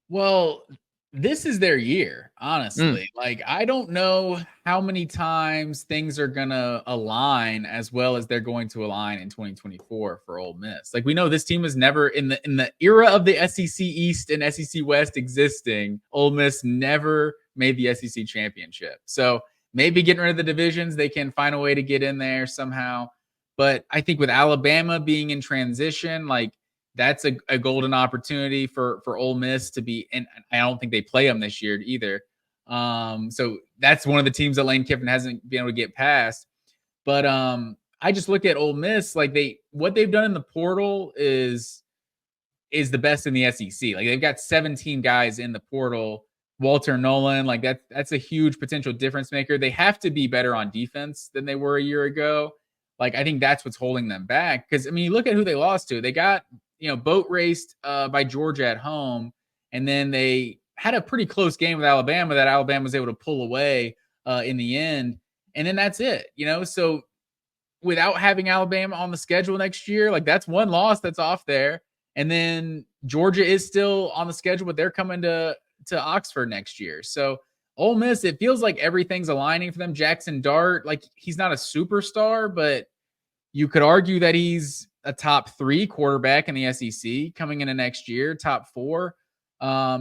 Well, this is their year, honestly. Like, I don't know how many times things are going to align as well as they're going to align in 2024 for Ole Miss. Like, we know this team was never in the era of the SEC East and SEC West existing. Ole Miss never made the SEC championship. So maybe getting rid of the divisions, they can find a way to get in there somehow. But I think with Alabama being in transition, like, that's a golden opportunity for Ole Miss to be, and I don't think they play them this year either. So that's one of the teams that Lane Kiffin hasn't been able to get past. But I just look at Ole Miss, like what they've done in the portal is the best in the SEC. Like, they've got 17 guys in the portal. Walter Nolan, like that's a huge potential difference maker. They have to be better on defense than they were a year ago. Like, I think that's what's holding them back. Because I mean, you look at who they lost to. They got, boat raced by Georgia at home, and then they had a pretty close game with Alabama that Alabama was able to pull away in the end, and then that's it. So without having Alabama on the schedule next year, like that's one loss that's off there, and then Georgia is still on the schedule, but they're coming to Oxford next year. So Ole Miss, it feels like everything's aligning for them. Jackson Dart, like he's not a superstar, but you could argue that he's a top 3 quarterback in the SEC coming into next year, top 4.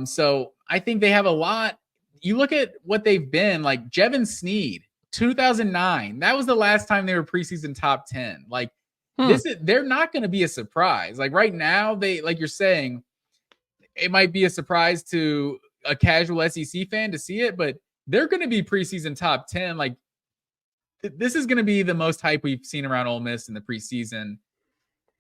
So I think they have a lot. You look at what they've been like. Jevin Sneed, 2009. That was the last time they were preseason top 10. Like they're not going to be a surprise. Like right now, they, like you're saying, it might be a surprise to a casual SEC fan to see it, but they're going to be preseason top 10. Like this is going to be the most hype we've seen around Ole Miss in the preseason,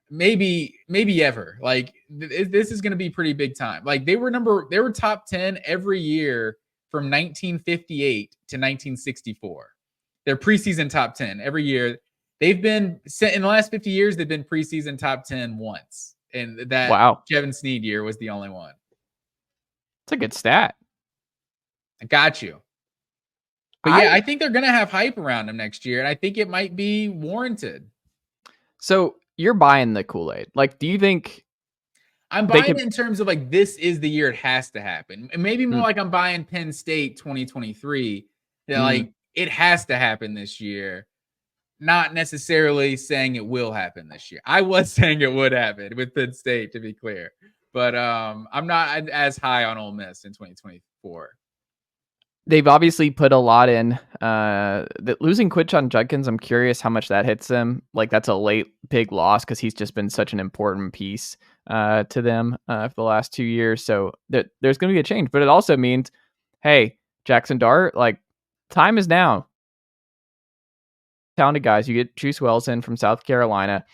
maybe ever. Like this is going to be pretty big time. Like they were top 10 every year from 1958 to 1964. They're preseason top 10 every year. They've been in the last 50 years. They've been preseason top 10 once, and that Jevin Sneed year was the only one. It's a good stat. I got you. But yeah, I think they're going to have hype around them next year, and I think it might be warranted. So you're buying the Kool-Aid. Like, do you think I'm buying it in terms of like, this is the year it has to happen? And maybe more like I'm buying Penn State 2023. That like it has to happen this year. Not necessarily saying it will happen this year. I was saying it would happen with Penn State, to be clear. But I'm not as high on Ole Miss in 2024. They've obviously put a lot in. Losing Quinshon Judkins, I'm curious how much that hits them. Like that's a late big loss because he's just been such an important piece to them for the last 2 years. So there's going to be a change, but it also means, hey, Jackson Dart, like time is now. Talented guys, you get Juice Wells in from South Carolina.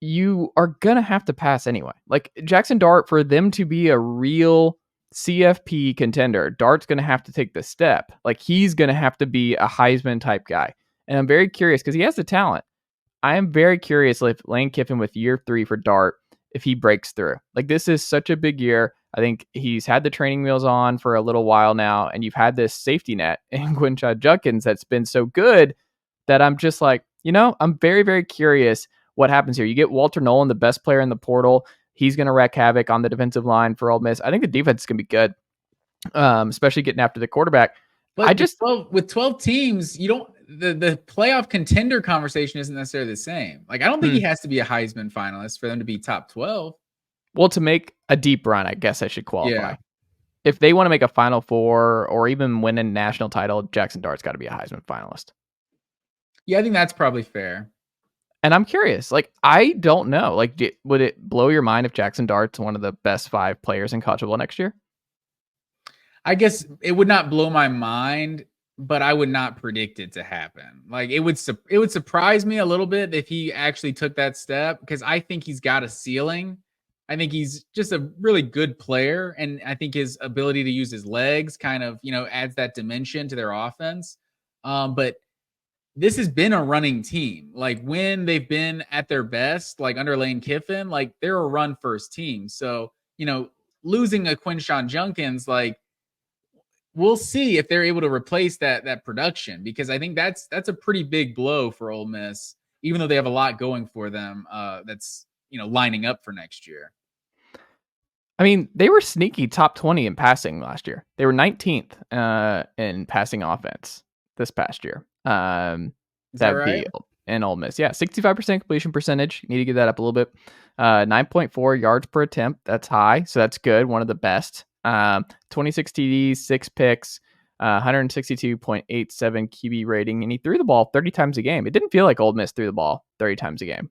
You are going to have to pass anyway. Like Jackson Dart, for them to be a real CFP contender, Dart's going to have to take the step. Like he's going to have to be a Heisman type guy. And I'm very curious because he has the talent. I am very curious if Lane Kiffin with year 3 for Dart, if he breaks through. Like this is such a big year. I think he's had the training wheels on for a little while now. And you've had this safety net in Quinshon Judkins that's been so good that I'm just like, I'm very, very curious what happens here. You get Walter Nolan, the best player in the portal. He's going to wreak havoc on the defensive line for Ole Miss. I think the defense is going to be good, especially getting after the quarterback. But with 12 teams, you don't the playoff contender conversation isn't necessarily the same. Like I don't think he has to be a Heisman finalist for them to be top 12. Well, to make a deep run, I guess I should qualify. Yeah. If they want to make a Final Four or even win a national title, Jackson Dart's got to be a Heisman finalist. Yeah, I think that's probably fair. And I'm curious, like, I don't know. Like, would it blow your mind if Jackson Dart's one of the best 5 players in college football next year? I guess it would not blow my mind, but I would not predict it to happen. Like, it would surprise me a little bit if he actually took that step, because I think he's got a ceiling. I think he's just a really good player, and I think his ability to use his legs kind of, adds that dimension to their offense. But this has been a running team. Like when they've been at their best, like under Lane Kiffin, like they're a run first team. So, losing a Quinshon Judkins, like we'll see if they're able to replace that production, because I think that's a pretty big blow for Ole Miss, even though they have a lot going for them. That's, lining up for next year. I mean, they were sneaky top 20 in passing last year. They were 19th in passing offense this past year. That'd right? be in Ole Miss. Yeah, 65% completion percentage. You need to get that up a little bit. 9.4 yards per attempt. That's high, so that's good. One of the best. 26 TDs, 6 picks, 162.87 QB rating, and he threw the ball 30 times a game. It didn't feel like Ole Miss threw the ball 30 times a game.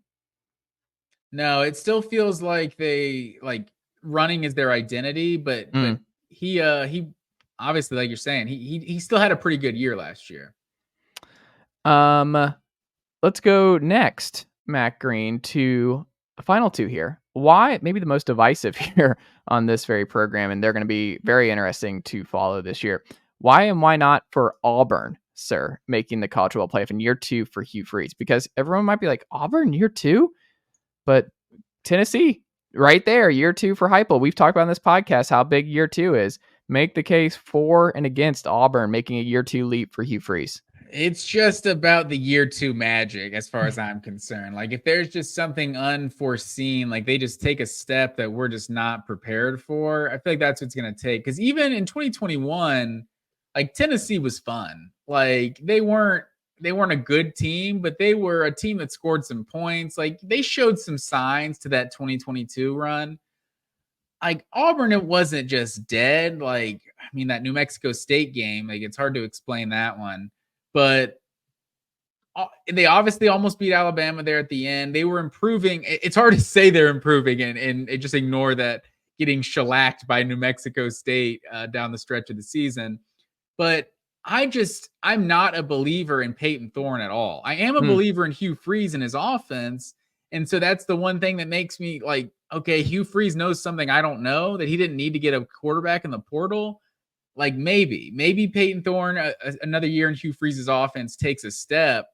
No, it still feels like they running is their identity, but he obviously, like you're saying, he still had a pretty good year last year. Let's go next, Matt Green, to the final 2 here. Why? Maybe the most divisive here on this very program, and they're going to be very interesting to follow this year. Why and why not for Auburn, sir, making the college football playoff in year 2 for Hugh Freeze? Because everyone might be like, Auburn year 2? But Tennessee, right there, year 2 for Heupel. We've talked about on this podcast how big year 2 is. Make the case for and against Auburn making a year 2 leap for Hugh Freeze. It's just about the year 2 magic as far as I'm concerned. Like if there's just something unforeseen, like they just take a step that we're just not prepared for, I feel like that's what's going to take. Because even in 2021, like Tennessee was fun. Like they weren't a good team, but they were a team that scored some points. Like they showed some signs to that 2022 run. Like Auburn, it wasn't just dead. Like, I mean, that New Mexico State game, like it's hard to explain that one, but they obviously almost beat Alabama there at the end. They were improving. It's hard to say they're improving and just ignore that getting shellacked by New Mexico State down the stretch of the season. But I'm not a believer in Peyton Thorne at all. I am a believer in Hugh Freeze and his offense. And so that's the one thing that makes me like, okay, Hugh Freeze knows something I don't know, that he didn't need to get a quarterback in the portal. Like maybe Peyton Thorne, another year in Hugh Freeze's offense takes a step.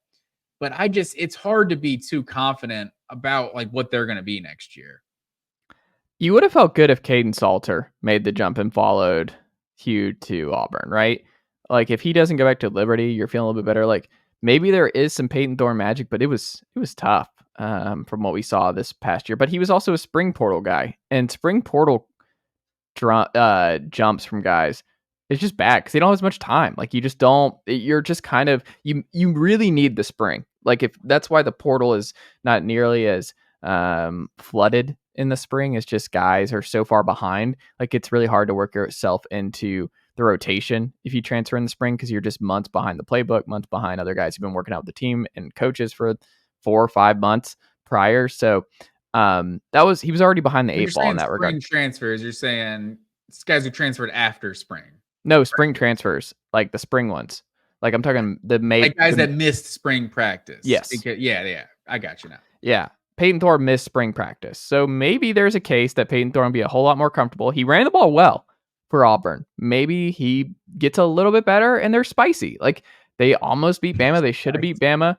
But it's hard to be too confident about like what they're going to be next year. You would have felt good if Caden Salter made the jump and followed Hugh to Auburn, right? Like if he doesn't go back to Liberty, you're feeling a little bit better. Like maybe there is some Peyton Thorne magic, but it was tough from what we saw this past year. But he was also a spring portal guy, and spring portal jumps from guys it's just bad because they don't have as much time. Like you just don't. You're just kind of you really need the spring. Like if that's why the portal is not nearly as flooded in the spring. It's just guys are so far behind. Like it's really hard to work yourself into the rotation if you transfer in the spring because you're just months behind the playbook, months behind other guys who've been working out with the team and coaches for 4 or 5 months prior. So he was already behind the 8 ball in that regard. Spring transfers, you're saying guys who transferred after spring. No, spring transfers, like the spring ones. Like I'm talking the guys that missed spring practice. Yes. Because, yeah. I got you now. Yeah. Peyton Thorne missed spring practice. So maybe there's a case that Peyton Thorne would be a whole lot more comfortable. He ran the ball well for Auburn. Maybe he gets a little bit better and they're spicy. Like they almost beat Bama. They should have beat Bama.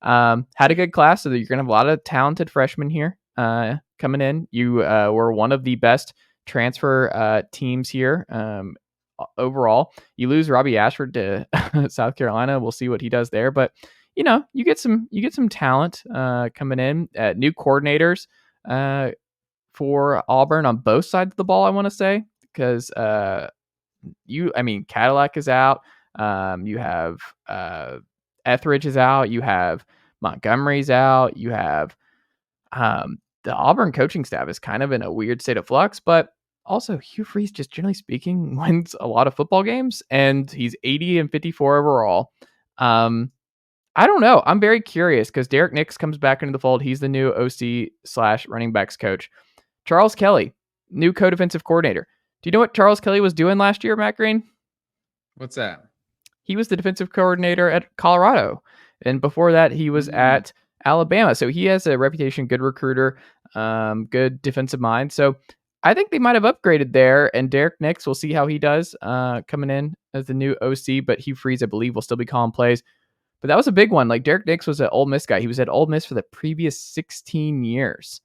Had a good class. So you're going to have a lot of talented freshmen here coming in. You were one of the best transfer teams here. Overall, you lose Robbie Ashford to South Carolina. We'll see what he does there, but you get some talent coming in. New coordinators for Auburn on both sides of the ball. I want to say because Cadillac is out. You have Etheridge is out. You have Montgomery's out. You have the Auburn coaching staff is kind of in a weird state of flux, but also, Hugh Freeze, just generally speaking, wins a lot of football games, and he's 80-54 overall. I don't know. I'm very curious because Derek Nix comes back into the fold. He's the new OC/running backs coach. Charles Kelly, new co-defensive coordinator. Do you know what Charles Kelly was doing last year, Matt Green? What's that? He was the defensive coordinator at Colorado, and before that, he was at Alabama. So he has a reputation, good recruiter, good defensive mind. So I think they might have upgraded there, and Derek Nix, we'll see how he does coming in as the new OC, but Hugh Freeze, I believe, will still be calling plays. But that was a big one. Like Derek Nix was an Ole Miss guy. He was at Ole Miss for the previous 16 years.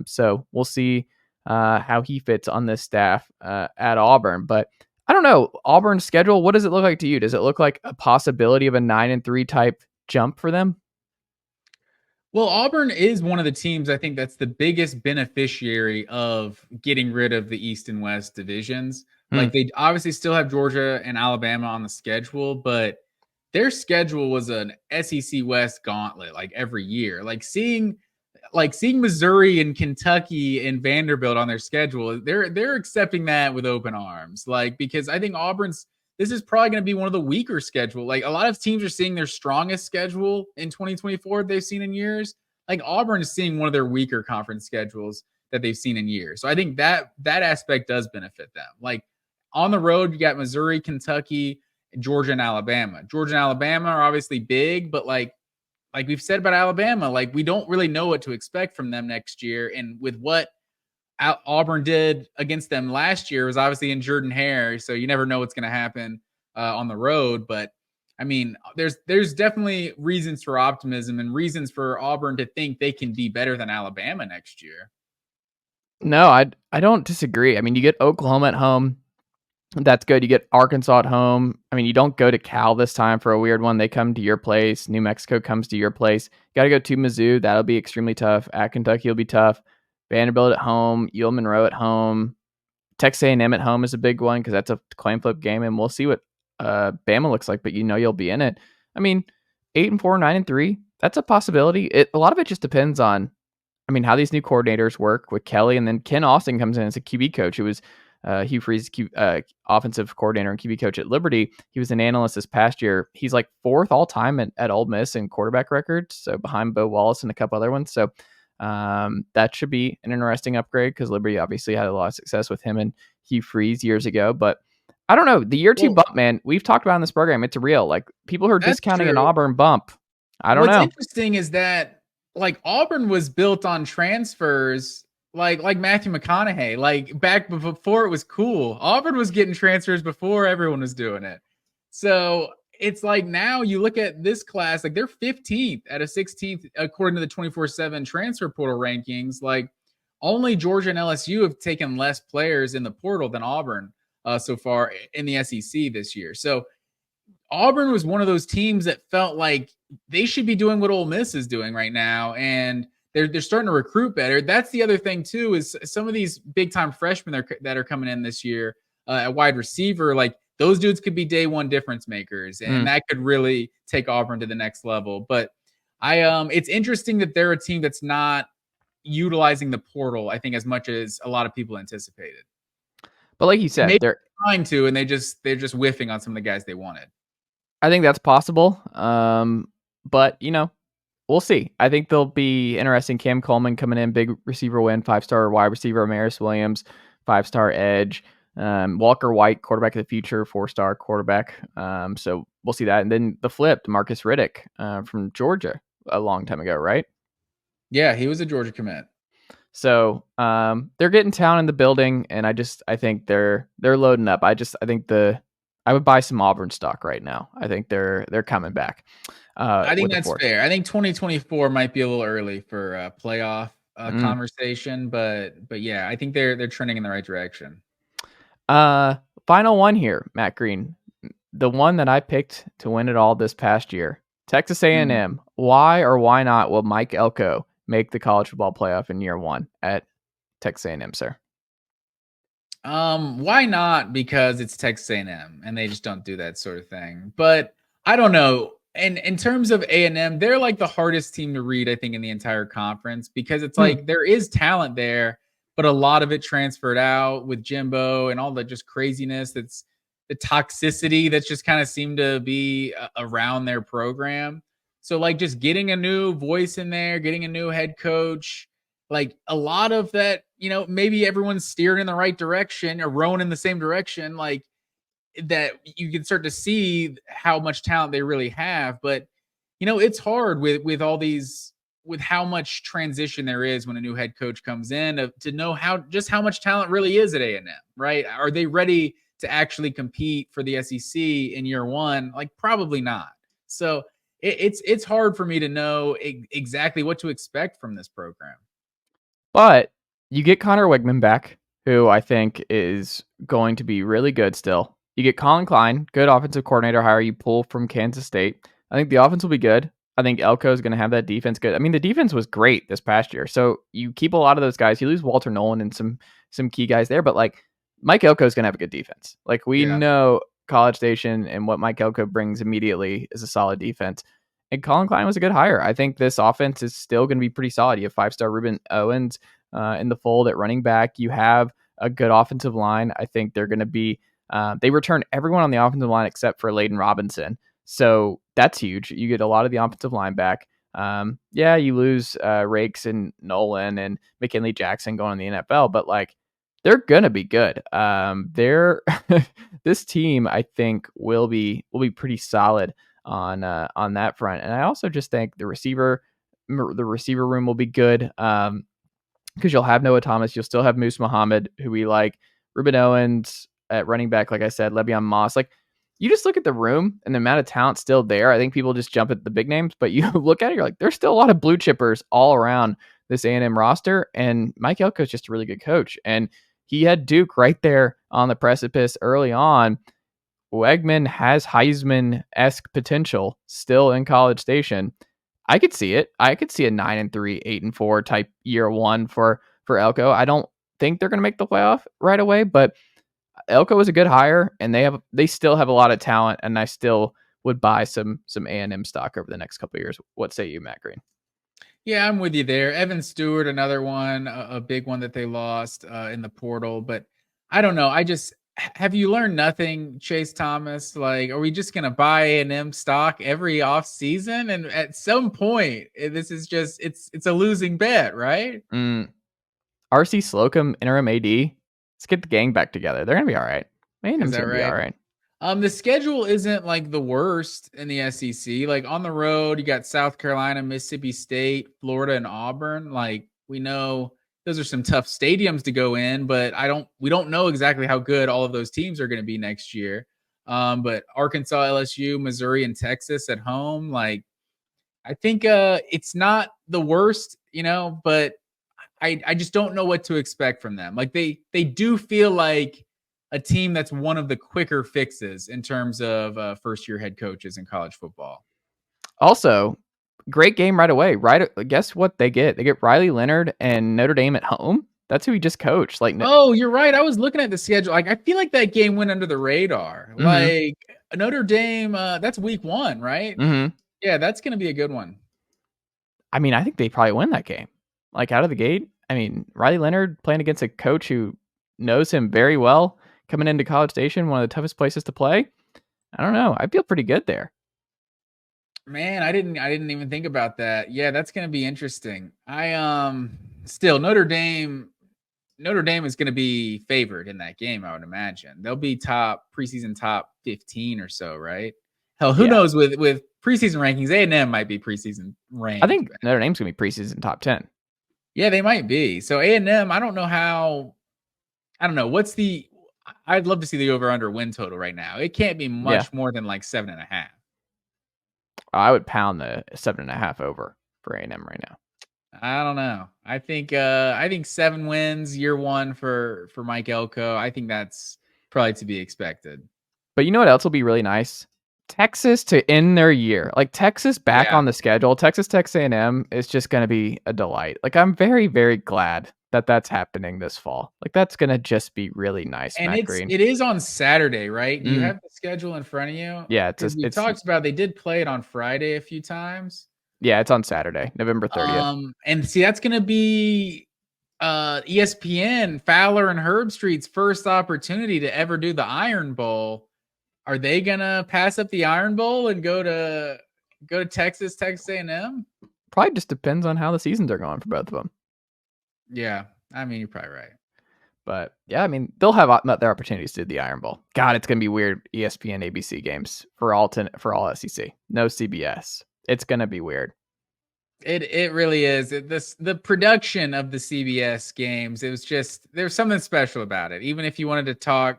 So we'll see how he fits on this staff at Auburn. But I don't know. Auburn's schedule, what does it look like to you? Does it look like a possibility of a 9-3 type jump for them? Well, Auburn is one of the teams I think that's the biggest beneficiary of getting rid of the East and West divisions. Like they obviously still have Georgia and Alabama on the schedule, but their schedule was an SEC West gauntlet like every year. Like seeing Missouri and Kentucky and Vanderbilt on their schedule, they're accepting that with open arms. Like because I think this is probably going to be one of the weaker schedule. Like a lot of teams are seeing their strongest schedule in 2024 they've seen in years. Like Auburn is seeing one of their weaker conference schedules that they've seen in years. So I think that aspect does benefit them. Like on the road, you got Missouri, Kentucky, Georgia, and Alabama. Georgia and Alabama are obviously big, but like we've said about Alabama, like we don't really know what to expect from them next year. And with what Auburn did against them last year was obviously in Jordan-Hare, so you never know what's going to happen on the road. But I mean, there's definitely reasons for optimism and reasons for Auburn to think they can be better than Alabama next year. No, I don't disagree. I mean, you get Oklahoma at home. That's good. You get Arkansas at home. I mean, you don't go to Cal this time for a weird one. They come to your place. New Mexico comes to your place. Got to go to Mizzou. That'll be extremely tough. At Kentucky will be tough. Vanderbilt at home. UL Monroe at home. Texas A&M at home is a big one because that's a coin flip game, and we'll see what Bama looks like. But you'll be in it. I mean, 8-4, 9-3. That's a possibility. A lot of it just depends on, I mean, how these new coordinators work with Kelly, and then Ken Austin comes in as a QB coach. Who was Hugh Freeze's offensive coordinator and QB coach at Liberty. He was an analyst this past year. He's like 4th all time at Ole Miss in quarterback records, so behind Bo Wallace and a couple other ones. So that should be an interesting upgrade because Liberty obviously had a lot of success with him and Hugh Freeze years ago. But I don't know, the year 2 bump, man. We've talked about in this program. It's real. Like people who are discounting an Auburn bump. I don't know. What's interesting is that like Auburn was built on transfers. Like Matthew McConaughey, like back before it was cool. Auburn was getting transfers before everyone was doing it. So it's like now you look at this class, like they're 15th out of 16th according to the 24/7 transfer portal rankings. Like only Georgia and LSU have taken less players in the portal than Auburn so far in the SEC this year. So Auburn was one of those teams that felt like they should be doing what Ole Miss is doing right now, and they're starting to recruit better. That's the other thing too, is some of these big time freshmen that are coming in this year at wide receiver, like those dudes could be day one difference makers, and that could really take Auburn to the next level. But it's interesting that they're a team that's not utilizing the portal, I think, as much as a lot of people anticipated. But like you said, they're trying to, and they're just whiffing on some of the guys they wanted. I think that's possible. But we'll see. I think they'll be interesting. Cam Coleman coming in, big receiver win, 5-star wide receiver. Amaris Williams, 5-star edge. Walker White, quarterback of the future, 4-star quarterback. So we'll see that. And then the flip, Marcus Riddick from Georgia a long time ago, right? Yeah, he was a Georgia commit. So they're getting talent in the building, and I think they're loading up. I think I would buy some Auburn stock right now. I think they're coming back. I think that's fair. I think 2024 might be a little early for a playoff conversation, but yeah, I think they're trending in the right direction. Final one here, Matt Green, the one that I picked to win it all this past year, Texas A&M. Why or why not will Mike Elko make the college football playoff in year 1 at Texas A&M, sir? Why not? Because it's Texas A&M and they just don't do that sort of thing. But I don't know. And in terms of A&M, they're like the hardest team to read, I think, in the entire conference, because it's like there is talent there, but a lot of it transferred out with Jimbo and all the just craziness. That's the toxicity that's just kind of seemed to be around their program. So like just getting a new voice in there, getting a new head coach, like a lot of that, maybe everyone's steering in the right direction or rowing in the same direction, like that you can start to see how much talent they really have. But, it's hard with all these, with how much transition there is when a new head coach comes in to know how much talent really is at A&M, right? Are they ready to actually compete for the SEC in year 1? Like probably not. So it's hard for me to know exactly what to expect from this program. But you get Connor Wigman back, who I think is going to be really good still. You get Colin Klein, good offensive coordinator hire you pull from Kansas State. I think the offense will be good. I think Elko is going to have that defense good. I mean, the defense was great this past year. So you keep a lot of those guys. You lose Walter Nolan and some key guys there, but like Mike Elko is going to have a good defense. Like we know College Station and what Mike Elko brings immediately is a solid defense. And Colin Klein was a good hire. I think this offense is still going to be pretty solid. You have 5-star Ruben Owens in the fold at running back. You have a good offensive line. I think they're going to be they return everyone on the offensive line except for Layden Robinson. So that's huge. You get a lot of the offensive line back. You lose Rakes and Nolan and McKinley Jackson going in the NFL, but like they're going to be good. This team, I think, will be pretty solid on that front. And I also just think the receiver room will be good because you'll have Noah Thomas. You'll still have Moose Muhammad, who we like. Ruben Owens at running back, like I said, Le'Veon Moss. Like you just look at the room and the amount of talent still there. I think people just jump at the big names, but you look at it, you're like, there's still a lot of blue chippers all around this A&M roster. And Mike Elko is just a really good coach. And he had Duke right there on the precipice early on. Weigman has Heisman-esque potential still in College Station. I could see it. I could see a 9-3, 8-4 type year one for Elko. I don't think they're going to make the playoff right away, but Elko is a good hire, and they still have a lot of talent, and I still would buy some A&M stock over the next couple of years. What say you, Matt Green? Yeah, I'm with you there. Evan Stewart, another one, a big one that they lost in the portal, but I don't know. Have you learned nothing, Chase Thomas? Like, are we just going to buy A&M stock every off season? And at some point, this is just, it's a losing bet, right? RC Slocum, interim AD. Let's get the gang back together. They're going to be all right. A&M's going to be all right. The schedule isn't like the worst in the SEC. Like on the road, you got South Carolina, Mississippi State, Florida, and Auburn. Like we know those are some tough stadiums to go in, but we don't know exactly how good all of those teams are going to be next year. But Arkansas, LSU, Missouri, and Texas at home, like I think it's not the worst, but I just don't know what to expect from them. Like they do feel like a team that's one of the quicker fixes in terms of first-year head coaches in college football. Also, great game right away. Right? Guess what they get? They get Riley Leonard and Notre Dame at home. That's who he just coached. Oh, you're right. I was looking at the schedule. Like, I feel like that game went under the radar. Mm-hmm. Like Notre Dame, that's week 1, right? Mm-hmm. Yeah, that's going to be a good one. I mean, I think they probably win that game. Like out of the gate. I mean, Riley Leonard playing against a coach who knows him very well, coming into College Station, one of the toughest places to play. I don't know. I feel pretty good there. Man, I didn't even think about that. Yeah, that's going to be interesting. Still Notre Dame is going to be favored in that game, I would imagine. They'll be preseason top 15 or so, right? Hell, who knows with preseason rankings, A&M might be preseason ranked. I think Notre Dame's going to be preseason top 10. Yeah, they might be. So A&M, I don't know. I'd love to see the over-under win total right now. It can't be much more than like 7.5. I would pound the 7.5 over for A&M right now. I don't know. I think 7 wins year one for Mike Elko. I think that's probably to be expected. But you know what else will be really nice? Texas to end their year. Like Texas back on the schedule. Texas A&M is just going to be a delight. Like I'm very, very glad that that's happening this fall. Like that's going to just be really nice. And it is on Saturday, right? Do you have the schedule in front of you? Yeah. We talked about, they did play it on Friday a few times. Yeah. It's on Saturday, November 30th. And see, that's going to be ESPN, Fowler and Herbstreit's first opportunity to ever do the Iron Bowl. Are they going to pass up the Iron Bowl and go to Texas A&M? Probably just depends on how the seasons are going for both of them. Yeah, I mean, you're probably right. But yeah, I mean, they'll have their opportunities to do the Iron Bowl. God, it's going to be weird ESPN, ABC games for all SEC. No CBS. It's going to be weird. It really is. The production of the CBS games, there's something special about it. Even if you wanted to talk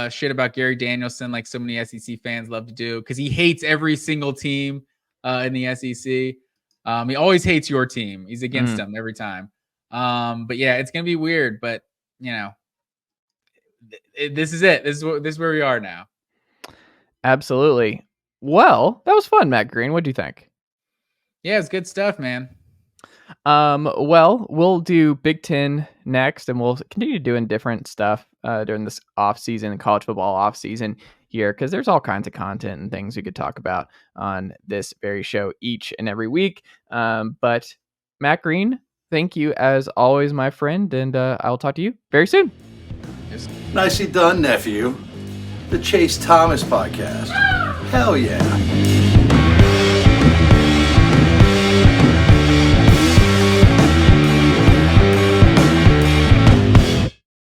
shit about Gary Danielson, like so many SEC fans love to do, because he hates every single team in the SEC. He always hates your team. He's against them every time. But yeah, it's gonna be weird. But this is it. This is where we are now. Absolutely. Well, that was fun, Matt Green. What do you think? Yeah, it's good stuff, man. Well, we'll do Big Ten next, and we'll continue doing different stuff during this off-season, college football off-season here, because there's all kinds of content and things we could talk about on this very show each and every week. But Matt Green, thank you as always, my friend, and I'll talk to you very soon. Nicely done, nephew. The Chase Thomas Podcast. Hell yeah.